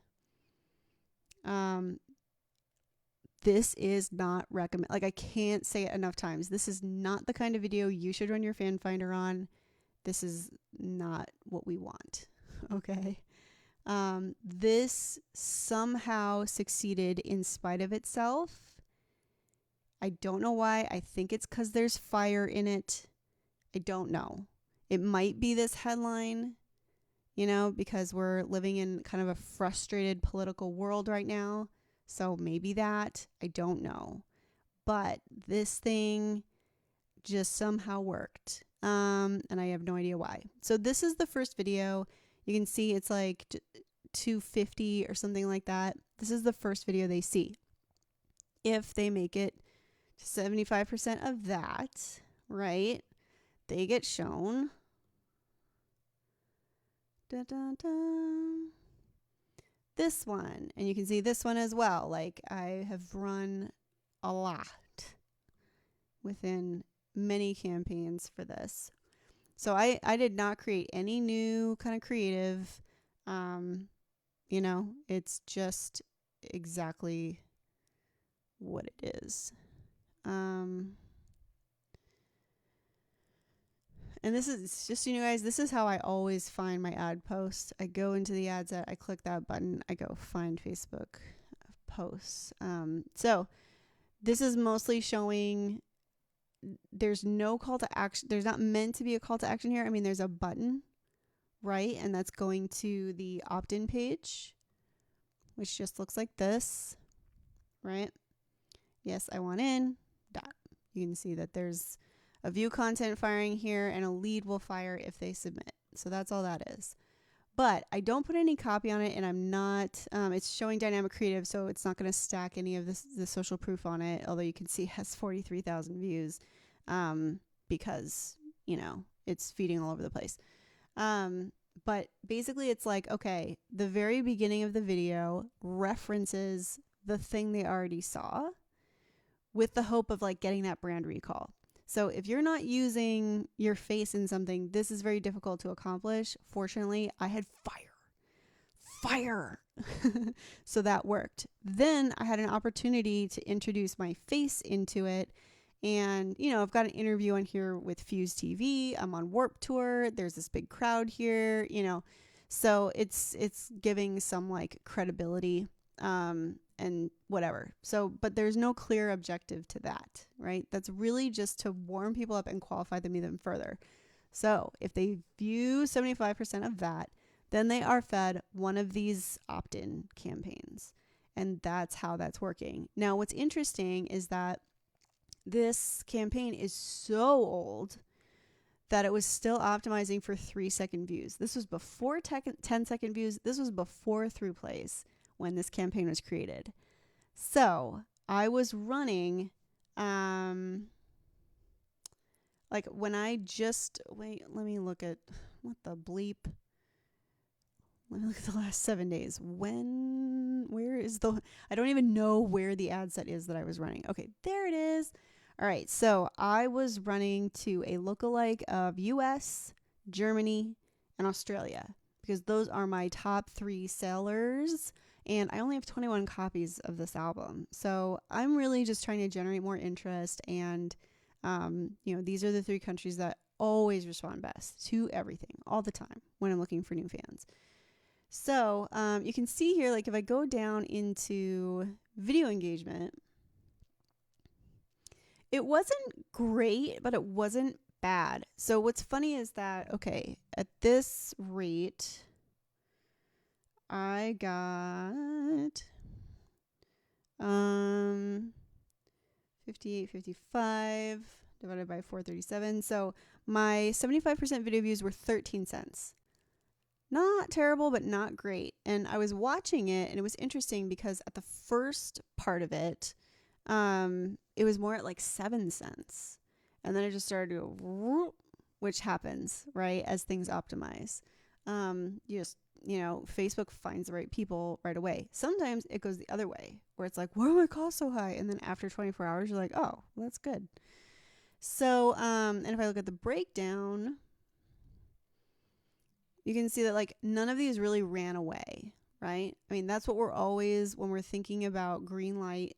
This is not recommend. Like, I can't say it enough times. This is not the kind of video you should run your fan finder on. This is not what we want. Okay. This somehow succeeded in spite of itself. I don't know why. I think it's because there's fire in it. I don't know. It might be this headline, because we're living in kind of a frustrated political world right now. So maybe that. I don't know. But this thing just somehow worked. And I have no idea why. So this is the first video. You can see it's like 250 or something like that. This is the first video they see. If they make it 75% of that, right, they get shown. Da, da, da. This one. And you can see this one as well. Like, I have run a lot within many campaigns for this. So I did not create any new kind of creative. It's just exactly what it is. And this is just, guys, this is how I always find my ad posts. I go into the ad set, I click that button, I go find Facebook posts. So this is mostly showing there's no call to action. There's not meant to be a call to action here. I mean, there's a button, right? And that's going to the opt-in page, which just looks like this, right? Yes, I want in. Dot. You can see that there's a view content firing here and a lead will fire if they submit. So that's all that is. But I don't put any copy on it, and I'm not, it's showing dynamic creative, so it's not going to stack any of the social proof on it, although you can see it has 43,000 views because, it's feeding all over the place. But basically it's like, okay, the very beginning of the video references the thing they already saw with the hope of like getting that brand recall. So if you're not using your face in something, this is very difficult to accomplish. Fortunately, I had fire. So that worked. Then I had an opportunity to introduce my face into it. And, I've got an interview on here with Fuse TV. I'm on Warped Tour. There's this big crowd here, so it's giving some like credibility, and whatever. So, but there's no clear objective to that, right? That's really just to warm people up and qualify them even further. So if they view 75% of that, then they are fed one of these opt-in campaigns. And that's how that's working. Now, what's interesting is that this campaign is so old that it was still optimizing for 3-second views. This was before 10-second views. This was before through plays when this campaign was created. So I was running, like when I just, wait, let me look at what the bleep? Let me look at the last 7 days. Where is I don't even know where the ad set is that I was running. Okay, there it is. All right, so I was running to a lookalike of US, Germany, and Australia because those are my top 3 sellers. And I only have 21 copies of this album. So I'm really just trying to generate more interest. And, these are the 3 countries that always respond best to everything all the time when I'm looking for new fans. So you can see here, like if I go down into video engagement, it wasn't great, but it wasn't bad. So what's funny is that, okay, at this rate, I got 58.55 divided by 437. So my 75% video views were 13 cents. Not terrible, but not great. And I was watching it, and it was interesting because at the first part of it, it was more at like 7 cents. And then it just started to go, which happens, right, as things optimize. Facebook finds the right people right away. Sometimes it goes the other way, where it's like, why are my costs so high? And then after 24 hours, you're like, oh, well, that's good. So, and if I look at the breakdown, you can see that like none of these really ran away, right? I mean, that's what we're always, when we're thinking about green light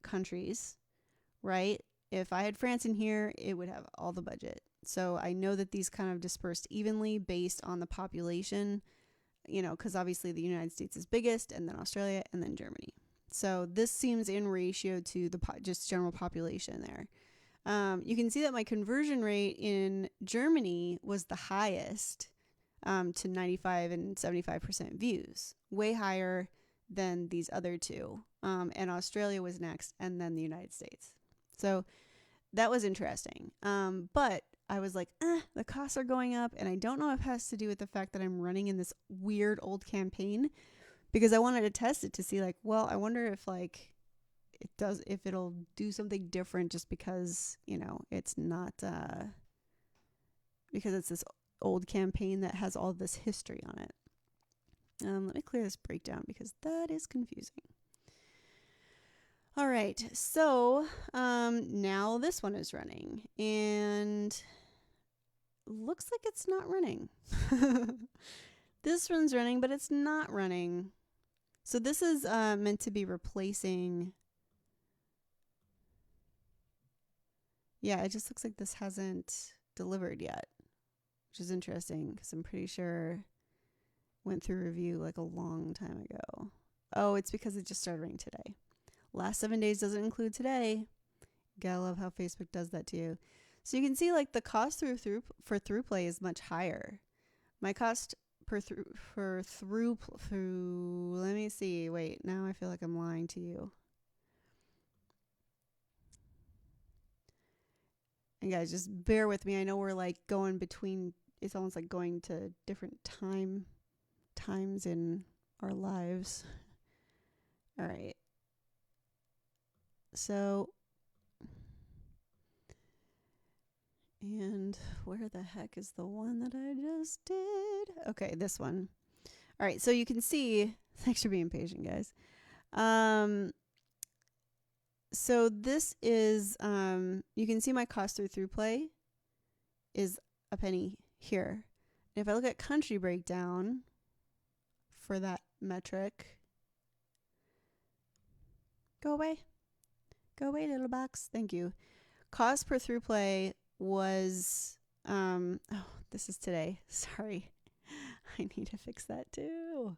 countries, right? If I had France in here, it would have all the budget. So I know that these kind of dispersed evenly based on the population, because obviously the United States is biggest, and then Australia, and then Germany. So this seems in ratio to the just general population there. You can see that my conversion rate in Germany was the highest, to 95 and 75% views, way higher than these other 2. And Australia was next, and then the United States. So that was interesting. But I was like, the costs are going up, and I don't know if it has to do with the fact that I'm running in this weird old campaign, because I wanted to test it to see like, well, I wonder if like if it'll do something different just because, it's not, because it's this old campaign that has all this history on it. Let me clear this breakdown because that is confusing. All right, so now this one is running, and looks like it's not running. This one's running, but it's not running. So this is meant to be replacing. Yeah, it just looks like this hasn't delivered yet, which is interesting because I'm pretty sure went through review like a long time ago. Oh, it's because it just started running today. Last 7 days doesn't include today. Gotta love how Facebook does that to you. So you can see like the cost for through play is much higher. My cost for through, let me see. Wait, now I feel like I'm lying to you. And guys, just bear with me. I know we're like going between, it's almost like going to different times in our lives. All right. So, and where the heck is the one that I just did? Okay, this one. All right, so you can see, thanks for being patient, guys. So this is, you can see my cost through play is a penny here. And if I look at country breakdown for that metric, go away, little box. Thank you. Cost per through play was, oh, this is today. Sorry. I need to fix that too.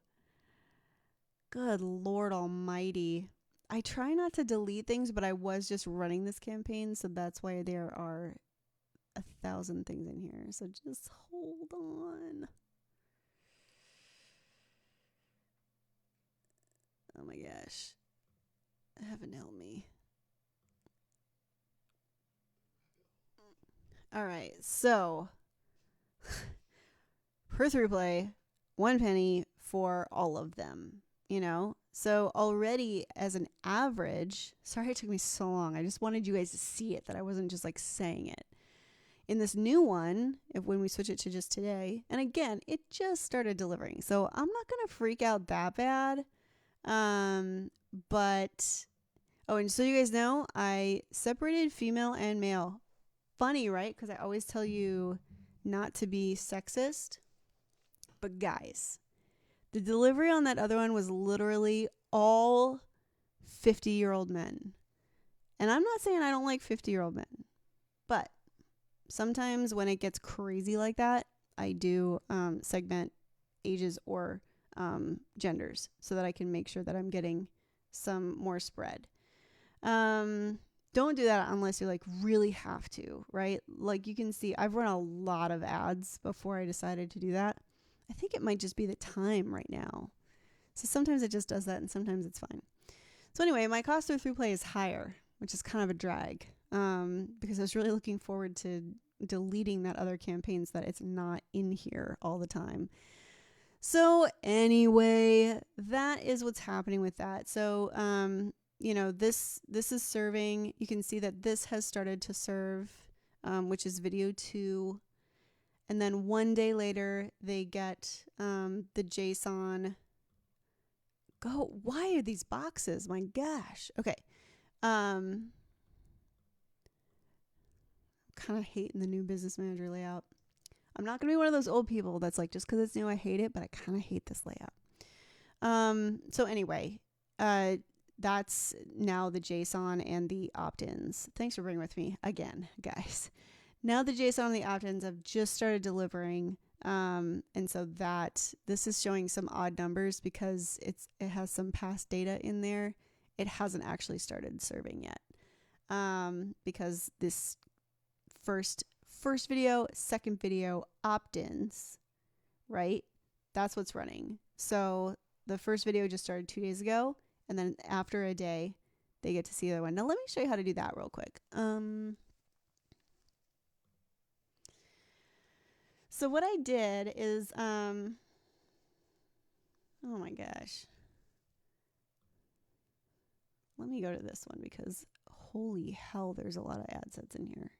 Good Lord Almighty. I try not to delete things, but I was just running this campaign, so that's why there are 1,000 things in here. So just hold on. Oh my gosh. Heaven help me. All right, so per through play, 1 penny for all of them, So already as an average, sorry it took me so long. I just wanted you guys to see it, that I wasn't just like saying it. In this new one, when we switch it to just today, and again, it just started delivering. So I'm not going to freak out that bad. But, oh, and so you guys know, I separated female and male. Funny, right? Because I always tell you not to be sexist. But guys, the delivery on that other one was literally all 50-year-old men. And I'm not saying I don't like 50-year-old men, but sometimes when it gets crazy like that, I do segment ages or genders so that I can make sure that I'm getting some more spread. Don't do that unless you like really have to, right? Like you can see I've run a lot of ads before I decided to do that. I think it might just be the time right now. So sometimes it just does that and sometimes it's fine. So anyway, my cost of through play is higher, which is kind of a drag because I was really looking forward to deleting that other campaign so that it's not in here all the time. So anyway, that is what's happening with that. So, this is serving. You can see that this has started to serve, which is video 2. And then one day later, they get the JSON. Why are these boxes? My gosh. Okay. Kind of hating the new business manager layout. I'm not going to be one of those old people that's like, just because it's new, I hate it, but I kind of hate this layout. So anyway, that's now the JSON and the opt-ins. Thanks for being with me again, guys. Now the JSON and the opt-ins have just started delivering. And so this is showing some odd numbers because it has some past data in there. It hasn't actually started serving yet. Because this first video, second video, opt-ins, right? That's what's running. So the first video just started 2 days ago, and then after a day, they get to see the other one. Now let me show you how to do that real quick. So what I did is, oh my gosh. Let me go to this one because holy hell, there's a lot of ad sets in here.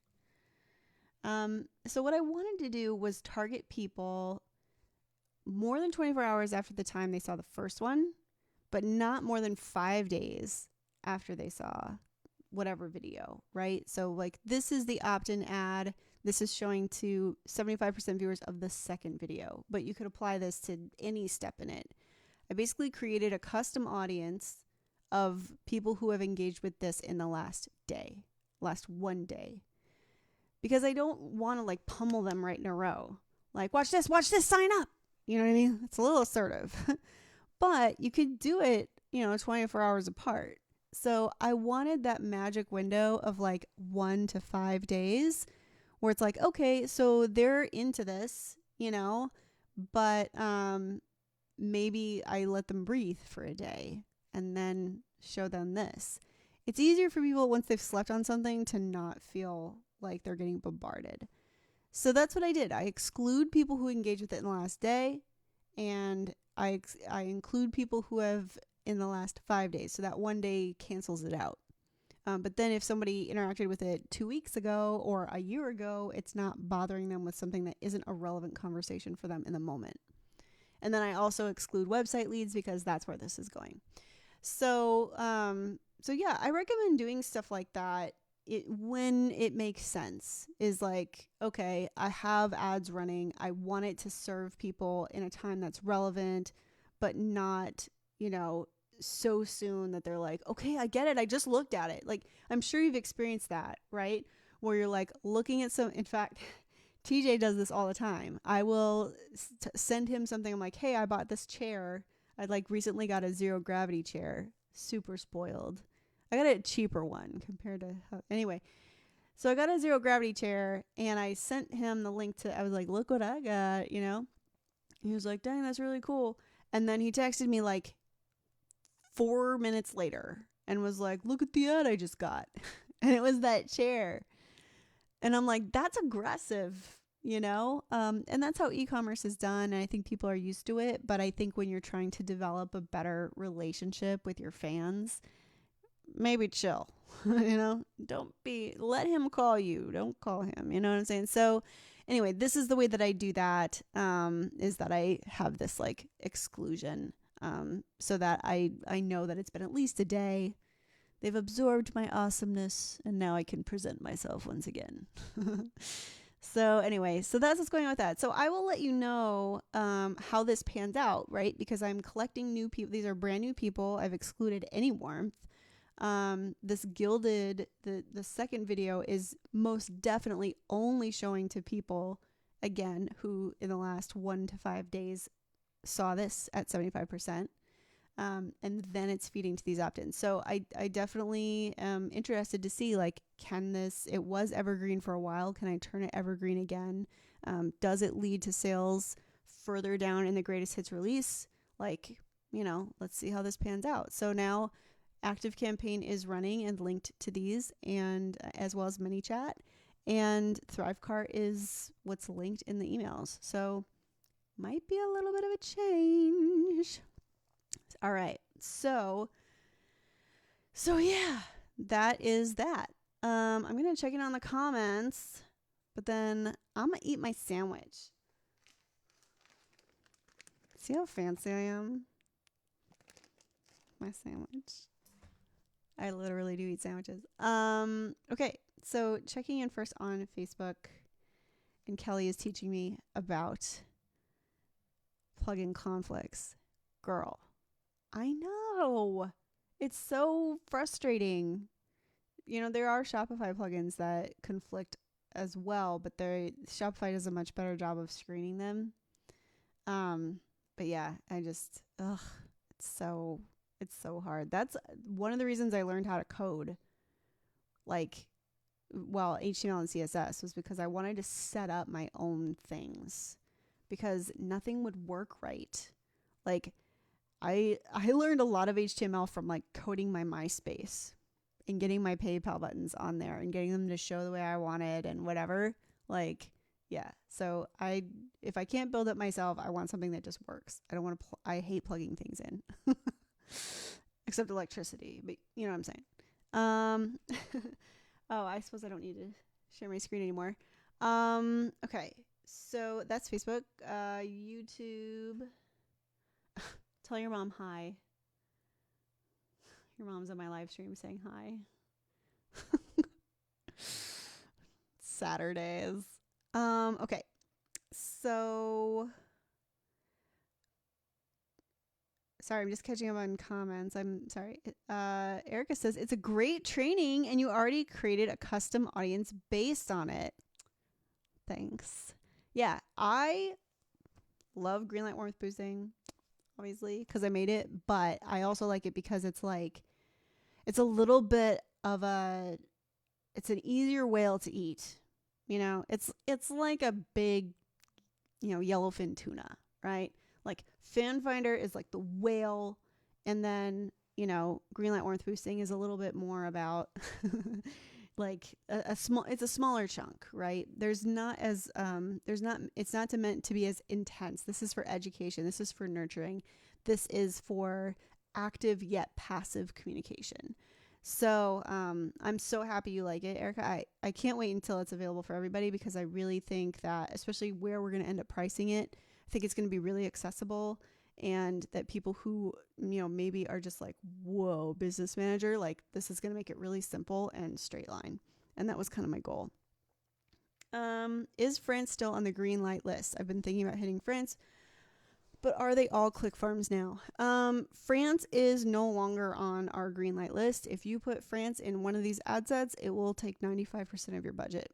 So what I wanted to do was target people more than 24 hours after the time they saw the first one, but not more than 5 days after they saw whatever video, right? So like this is the opt-in ad. This is showing to 75% viewers of the second video, but you could apply this to any step in it. I basically created a custom audience of people who have engaged with this in the last 1 day. Because I don't want to like pummel them right in a row. Like, watch this, sign up. You know what I mean? It's a little assertive. But you could do it, 24 hours apart. So I wanted that magic window of like 1 to 5 days where it's like, okay, so they're into this, but maybe I let them breathe for a day and then show them this. It's easier for people once they've slept on something to not feel like they're getting bombarded. So that's what I did. I exclude people who engage with it in the last day, and I include people who have in the last 5 days. So that 1 day cancels it out. But then if somebody interacted with it 2 weeks ago or a year ago, it's not bothering them with something that isn't a relevant conversation for them in the moment. And then I also exclude website leads because that's where this is going. So yeah, I recommend doing stuff like that when it makes sense. Is like, okay, I have ads running. I want it to serve people in a time that's relevant, but not, so soon that they're like, okay, I get it. I just looked at it. Like, I'm sure you've experienced that, right? Where you're like looking at in fact, TJ does this all the time. I will send him something. I'm like, hey, I bought this chair. I like recently got a zero gravity chair. Super spoiled. I got a cheaper one compared to anyway. So I got a zero gravity chair and I sent him the link I was like, look what I got, He was like, dang, that's really cool. And then he texted me like 4 minutes later and was like, look at the ad I just got. And it was that chair. And I'm like, that's aggressive, and that's how e-commerce is done. And I think people are used to it. But I think when you're trying to develop a better relationship with your fans, maybe chill. Let him call you. Don't call him. You know what I'm saying? So anyway, this is the way that I do that, is that I have this like exclusion, so that I know that it's been at least a day. They've absorbed my awesomeness, and now I can present myself once again. So anyway, so that's what's going on with that. So I will let you know how this pans out, right? Because I'm collecting new people. These are brand new people. I've excluded any warmth. This gilded, the second video is most definitely only showing to people, again, who in the last 1 to 5 days saw this at 75%. And then it's feeding to these opt-ins. So I definitely am interested to see, like, it was evergreen for a while. Can I turn it evergreen again? Does it lead to sales further down in the greatest hits release? Like, let's see how this pans out. So now Active Campaign is running and linked to these, and as well as ManyChat, and Thrivecart is what's linked in the emails. So might be a little bit of a change. All right. So yeah, that is that. I'm going to check in on the comments, but then I'm going to eat my sandwich. See how fancy I am? My sandwich. I literally do eat sandwiches. Okay. So checking in first on Facebook, and Kelly is teaching me about plugin conflicts. Girl, I know. It's so frustrating. There are Shopify plugins that conflict as well, but Shopify does a much better job of screening them. But yeah, it's so hard. That's one of the reasons I learned how to code, HTML and CSS, was because I wanted to set up my own things, because nothing would work right. Like, I learned a lot of HTML from coding my MySpace and getting my PayPal buttons on there and getting them to show the way I wanted and whatever. Yeah. So if I can't build it myself, I want something that just works. I don't want to. I hate plugging things in, except electricity. But you know what I'm saying. Oh, I suppose I don't need to share my screen anymore. Okay. So that's Facebook. YouTube. Tell your mom hi. Your mom's on my live stream saying hi. Saturdays. Okay. So sorry, I'm just catching up on comments. I'm sorry. Erica says it's a great training and you already created a custom audience based on it. Thanks. Yeah, I love Greenlight warmth boosting, obviously, because I made it, but I also like it because it's a little bit of it's an easier whale to eat. It's like a big, yellowfin tuna, right? Like Fan Finder is like the whale, and then, Greenlight warmth boosting is a little bit more about it's a smaller chunk, right? It's not meant to be as intense. This is for education. This is for nurturing. This is for active yet passive communication. So I'm so happy you like it, Erica. I can't wait until it's available for everybody, because I really think that, especially where we're going to end up pricing it, I think it's going to be really accessible, and that people who, maybe are just like, whoa, business manager, this is going to make it really simple and straight line. And that was kind of my goal. Is France still on the green light list? I've been thinking about hitting France, but are they all click farms now? France is no longer on our green light list. If you put France in one of these ad sets, it will take 95% of your budget.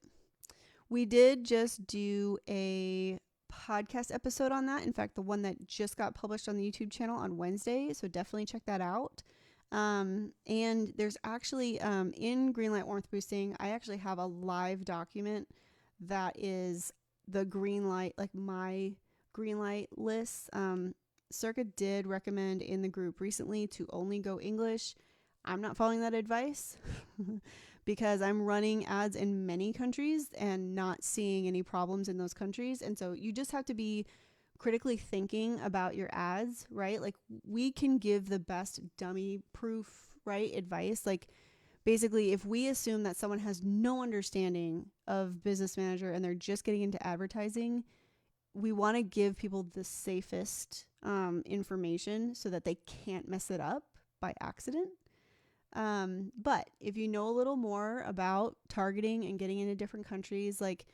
We did just do a podcast episode on that. In fact, the one that just got published on the YouTube channel on Wednesday. So definitely check that out. And there's actually, in Greenlight warmth boosting, I actually have a live document that is the Greenlight, my Greenlight lists. Circa did recommend in the group recently to only go English. I'm not following that advice because I'm running ads in many countries and not seeing any problems in those countries. And so you just have to be critically thinking about your ads, right? We can give the best dummy proof, right, advice. basically, if we assume that someone has no understanding of business manager and they're just getting into advertising, we want to give people the safest information so that they can't mess it up by accident. But if you know a little more about targeting and getting into different countries, like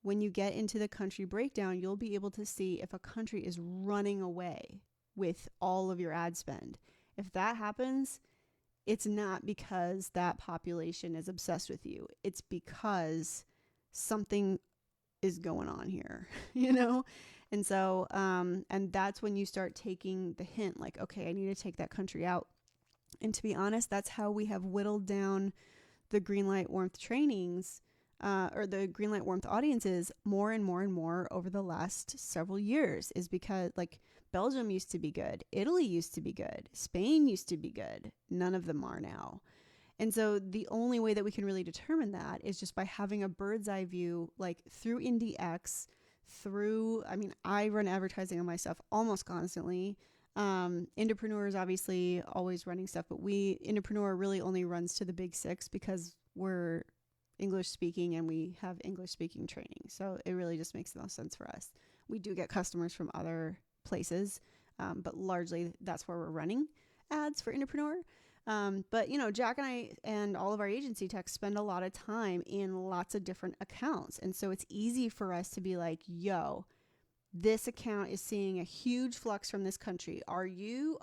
when you get into the country breakdown, you'll be able to see if a country is running away with all of your ad spend. If that happens, it's not because that population is obsessed with you. It's because something is going on here, you know? And so, and that's when you start taking the hint, like, okay, I need to take that country out. And to be honest, that's how we have whittled down the Greenlight Warmth trainings, or the Greenlight Warmth audiences more and more and more over the last several years, is because like Belgium used to be good. Italy used to be good. Spain used to be good. None of them are now. And so the only way that we can really determine that is just by having a bird's eye view, like through IndieX, I run advertising on my stuff almost constantly. Indepreneur is obviously always running stuff, but Indepreneur really only runs to the big six because we're English speaking and we have English speaking training. So it really just makes the most sense for us. We do get customers from other places, but largely that's where we're running ads for Indepreneur. But Jack and I and all of our agency techs spend a lot of time in lots of different accounts. And so it's easy for us to be like, yo, this account is seeing a huge flux from this country. Are you?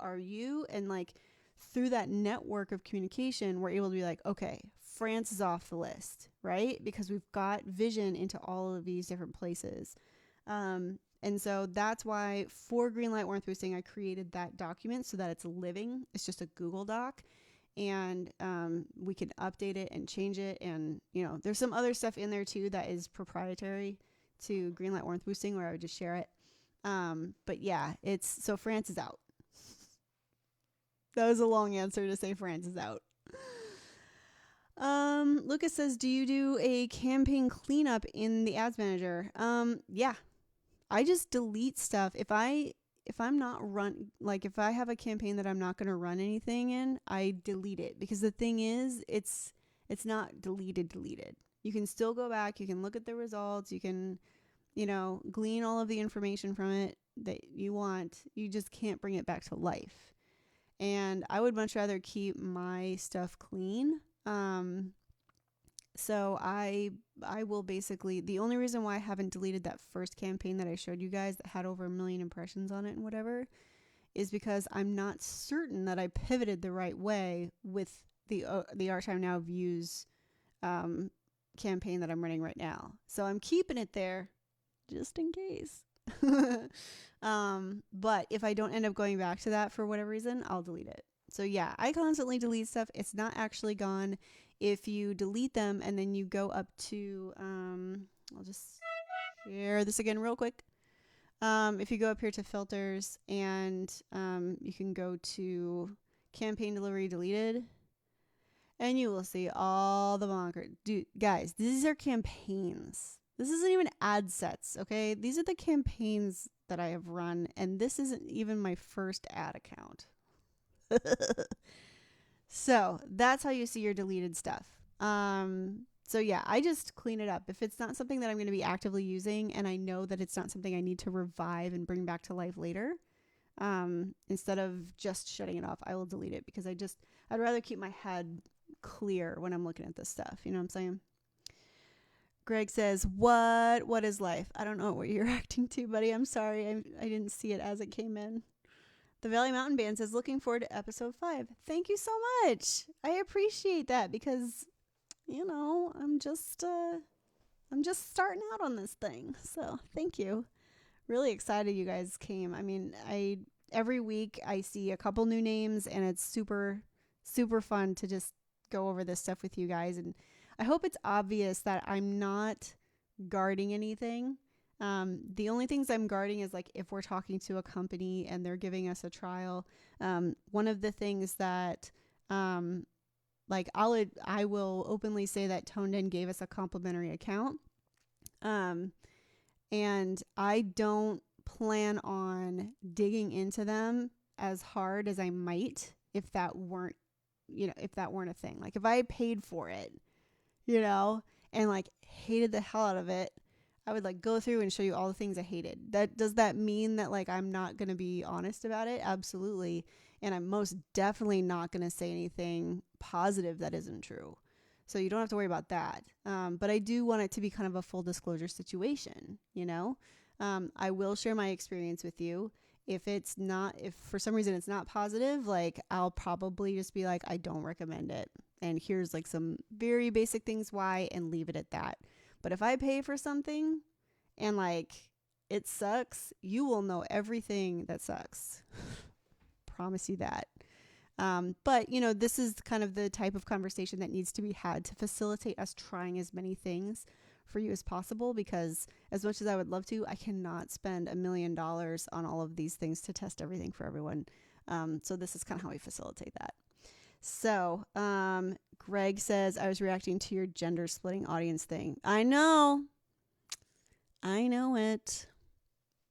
And like through that network of communication, we're able to be like, okay, France is off the list, right? Because we've got vision into all of these different places. And so that's why for Greenlight Warmth Boosting, I created that document so that it's living. It's just a Google Doc, and we can update it and change it. And, there's some other stuff in there too that is proprietary to Greenlight Warmth Boosting where I would just share it. But yeah, so France is out. That was a long answer to say France is out. Lucas says, do you do a campaign cleanup in the ads manager? Yeah. I just delete stuff. If I'm not if I have a campaign that I'm not going to run anything in, I delete it, because the thing is, it's not deleted. You can still go back, you can look at the results, you can, glean all of the information from it that you want. You just can't bring it back to life. And I would much rather keep my stuff clean. So I will basically, the only reason why I haven't deleted that first campaign that I showed you guys that had over 1 million impressions on it and whatever, is because I'm not certain that I pivoted the right way with the Our Time Now views campaign that I'm running right now. So I'm keeping it there just in case. But if I don't end up going back to that for whatever reason, I'll delete it. So yeah, I constantly delete stuff. It's not actually gone. If you delete them and then you go up to, I'll just share this again real quick. If you go up here to filters and you can go to campaign delivery deleted, and you will see all the bonker. Dude, guys, these are campaigns. This isn't even ad sets, okay? These are the campaigns that I have run, and this isn't even my first ad account. So that's how you see your deleted stuff. So yeah, I just clean it up. If it's not something that I'm going to be actively using, and I know that it's not something I need to revive and bring back to life later, instead of just shutting it off, I will delete it, because I'd rather keep my head clear when I'm looking at this stuff. You know what I'm saying? Greg says, what is life? I don't know what you're reacting to, buddy. I'm sorry. I didn't see it as it came in. The Valley Mountain Band says, looking forward to episode 5. Thank you so much. I appreciate that, because, I'm just starting out on this thing. So thank you. Really excited you guys came. I mean, every week I see a couple new names, and it's super, super fun to just go over this stuff with you guys. And I hope it's obvious that I'm not guarding anything. The only things I'm guarding is like if we're talking to a company and they're giving us a trial. One of the things that I will openly say that Toned In gave us a complimentary account. And I don't plan on digging into them as hard as I might if that weren't if that weren't a thing. Like if I paid for it, and like hated the hell out of it, I would like go through and show you all the things I hated. Does that mean that like I'm not going to be honest about it? Absolutely. And I'm most definitely not going to say anything positive that isn't true. So you don't have to worry about that. But I do want it to be kind of a full disclosure situation, I will share my experience with you. If for some reason it's not positive, like I'll probably just be like, I don't recommend it. And here's like some very basic things why, and leave it at that. But if I pay for something and like it sucks, you will know everything that sucks. Promise you that. But this is kind of the type of conversation that needs to be had to facilitate us trying as many things for you as possible, because as much as I would love to, I cannot spend $1 million on all of these things to test everything for everyone. So this is kind of how we facilitate that. So Greg says, I was reacting to your gender splitting audience thing. I know it,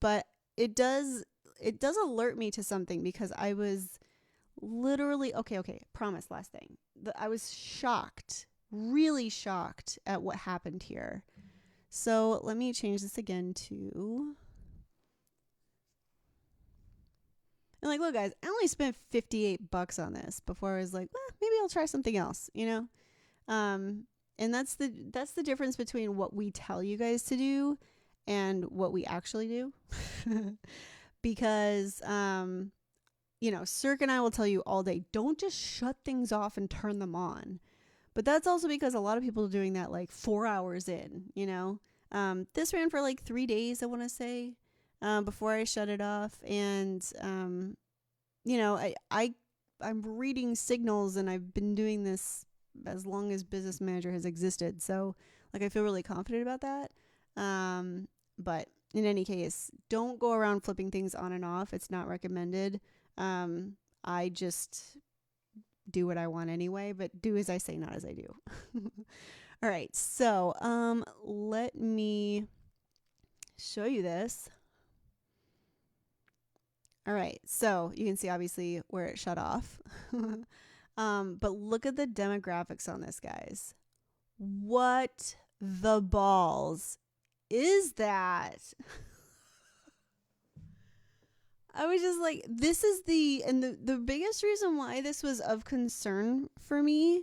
but it does alert me to something, because I was literally, okay, promise, last thing. I was shocked, really shocked at what happened here. So let me change this again to, and like, look guys, I only spent $58 on this before I was like, well, maybe I'll try something else, and that's the difference between what we tell you guys to do and what we actually do. Because Cirque and I will tell you all day, don't just shut things off and turn them on. But that's also because a lot of people are doing that like 4 hours in, this ran for like 3 days, I want to say, before I shut it off. And, I'm reading signals, and I've been doing this as long as Business Manager has existed. So like, I feel really confident about that. But in any case, don't go around flipping things on and off. It's not recommended. I just do what I want anyway, but do as I say, not as I do. All right. So, let me show you this. All right. So you can see obviously where it shut off. But look at the demographics on this, guys. What the balls is that? I was just like, this is the biggest reason why this was of concern for me,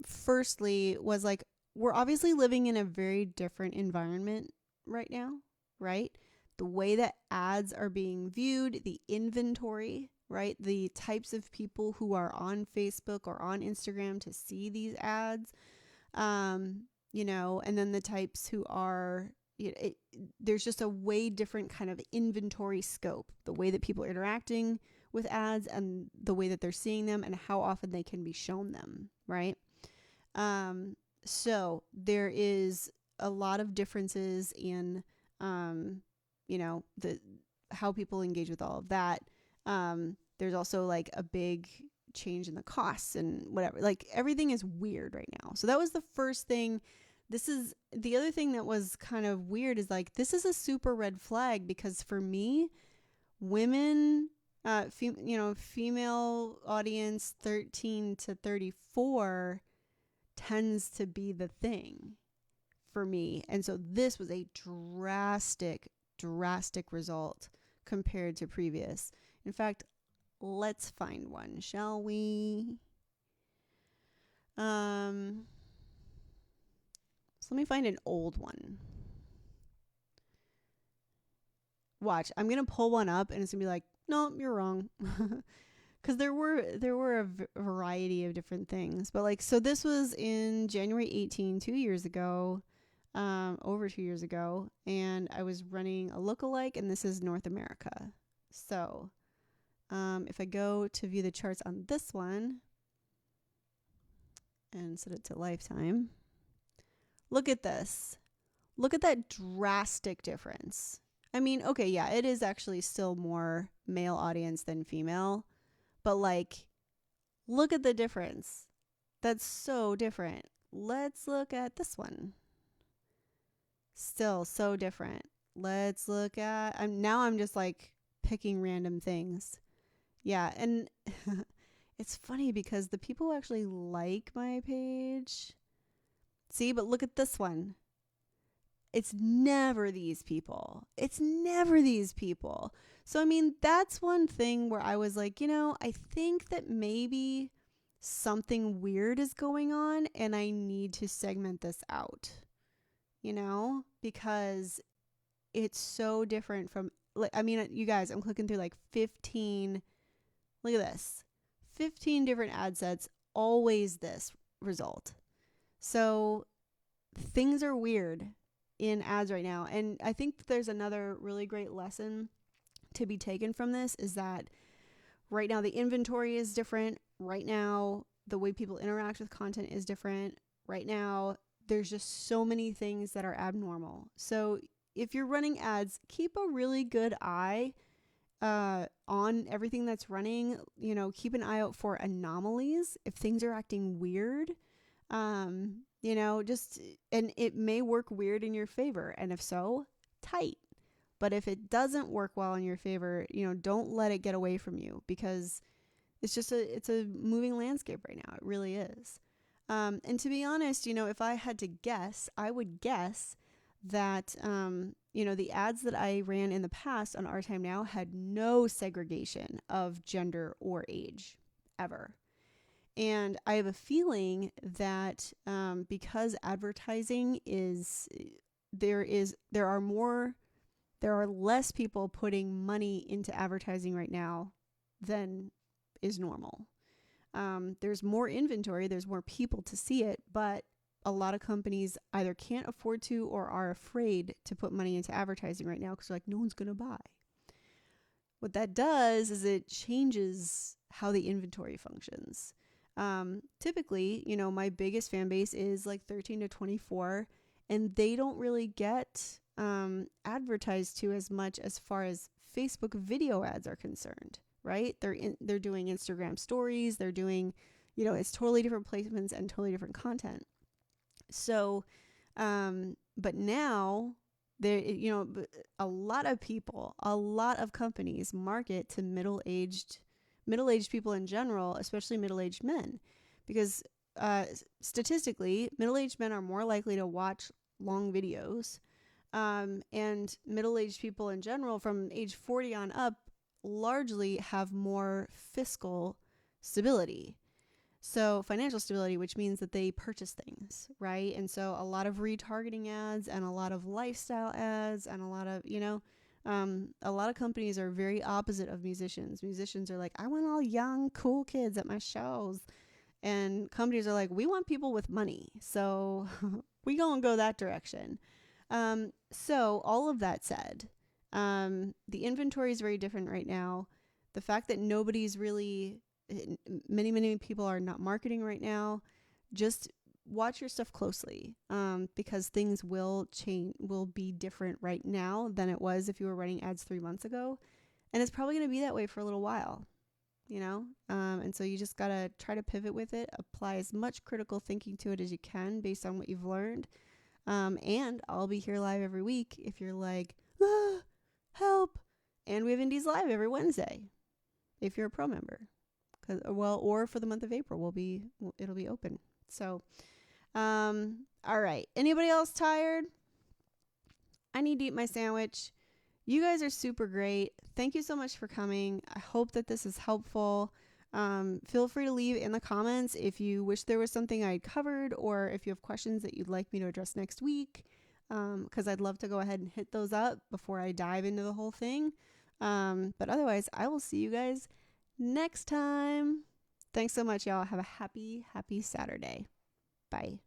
firstly, was like, we're obviously living in a very different environment right now, right? The way that ads are being viewed, the inventory, right? The types of people who are on Facebook or on Instagram to see these ads, and then the types who are, there's just a way different kind of inventory scope, the way that people are interacting with ads and the way that they're seeing them and how often they can be shown them, right? So there is a lot of differences in, the how people engage with all of that. There's also like a big change in the costs and whatever. Like everything is weird right now. So that was the first thing. This is the other thing that was kind of weird, is like, this is a super red flag, because for me, women, female audience 13 to 34 tends to be the thing for me. And so this was a drastic result compared to previous. In fact, let's find one, shall we? So let me find an old one. Watch, I'm going to pull one up and it's going to be like, no, you're wrong. Because there were a variety of different things. But like, so this was in January 18, 2 years ago, over 2 years ago. And I was running a lookalike, and this is North America. So if I go to view the charts on this one and set it to lifetime, look at this. Look at that drastic difference. I mean, okay, yeah, it is actually still more male audience than female. But like, look at the difference. That's so different. Let's look at this one. Still so different. Let's look at, I'm just like picking random things. Yeah, and it's funny because the people who actually like my page, see, but look at this one. It's never these people. It's never these people. So, I mean, that's one thing where I was like, I think that maybe something weird is going on and I need to segment this out, because it's so different from, like, I mean, you guys, I'm clicking through like 15, look at this, 15 different ad sets, always this result. So things are weird in ads right now. And I think that there's another really great lesson to be taken from this is that right now the inventory is different. Right now, the way people interact with content is different. Right now, there's just so many things that are abnormal. So if you're running ads, keep a really good eye on everything that's running. Keep an eye out for anomalies. If things are acting weird, and it may work weird in your favor. And if so, tight. But if it doesn't work well in your favor, don't let it get away from you, because it's a moving landscape right now. It really is. And to be honest, if I had to guess, I would guess that, the ads that I ran in the past on Our Time Now had no segregation of gender or age ever. And I have a feeling that because advertising there are less people putting money into advertising right now than is normal. There's more inventory, there's more people to see it, but a lot of companies either can't afford to or are afraid to put money into advertising right now because they're like, no one's going to buy. What that does is it changes how the inventory functions. Typically, my biggest fan base is like 13 to 24, and they don't really get advertised to as much as far as Facebook video ads are concerned, right? They're doing Instagram stories, they're doing, it's totally different placements and totally different content. So, but now there, a lot of companies market to middle-aged people in general, especially middle-aged men, because statistically, middle-aged men are more likely to watch long videos, and middle-aged people in general from age 40 on up largely have more fiscal stability. So financial stability, which means that they purchase things, right? And so a lot of retargeting ads and a lot of lifestyle ads and a lot of companies are very opposite of musicians. Musicians are like, I want all young, cool kids at my shows. And companies are like, we want people with money. So we gonna go that direction. So all of that said, the inventory is very different right now. The fact that many people are not marketing right now, just watch your stuff closely, because things will be different right now than it was if you were running ads 3 months ago. And it's probably going to be that way for a little while, and so you just got to try to pivot with it, apply as much critical thinking to it as you can based on what you've learned. And I'll be here live every week if you're like, help. And we have Indies Live every Wednesday if you're a pro member. Or for the month of April, it'll be open. So, all right. Anybody else tired? I need to eat my sandwich. You guys are super great. Thank you so much for coming. I hope that this is helpful. Feel free to leave in the comments if you wish there was something I covered, or if you have questions that you'd like me to address next week, because I'd love to go ahead and hit those up before I dive into the whole thing. But otherwise, I will see you guys next time. Thanks so much, y'all. Have a happy Saturday. Bye.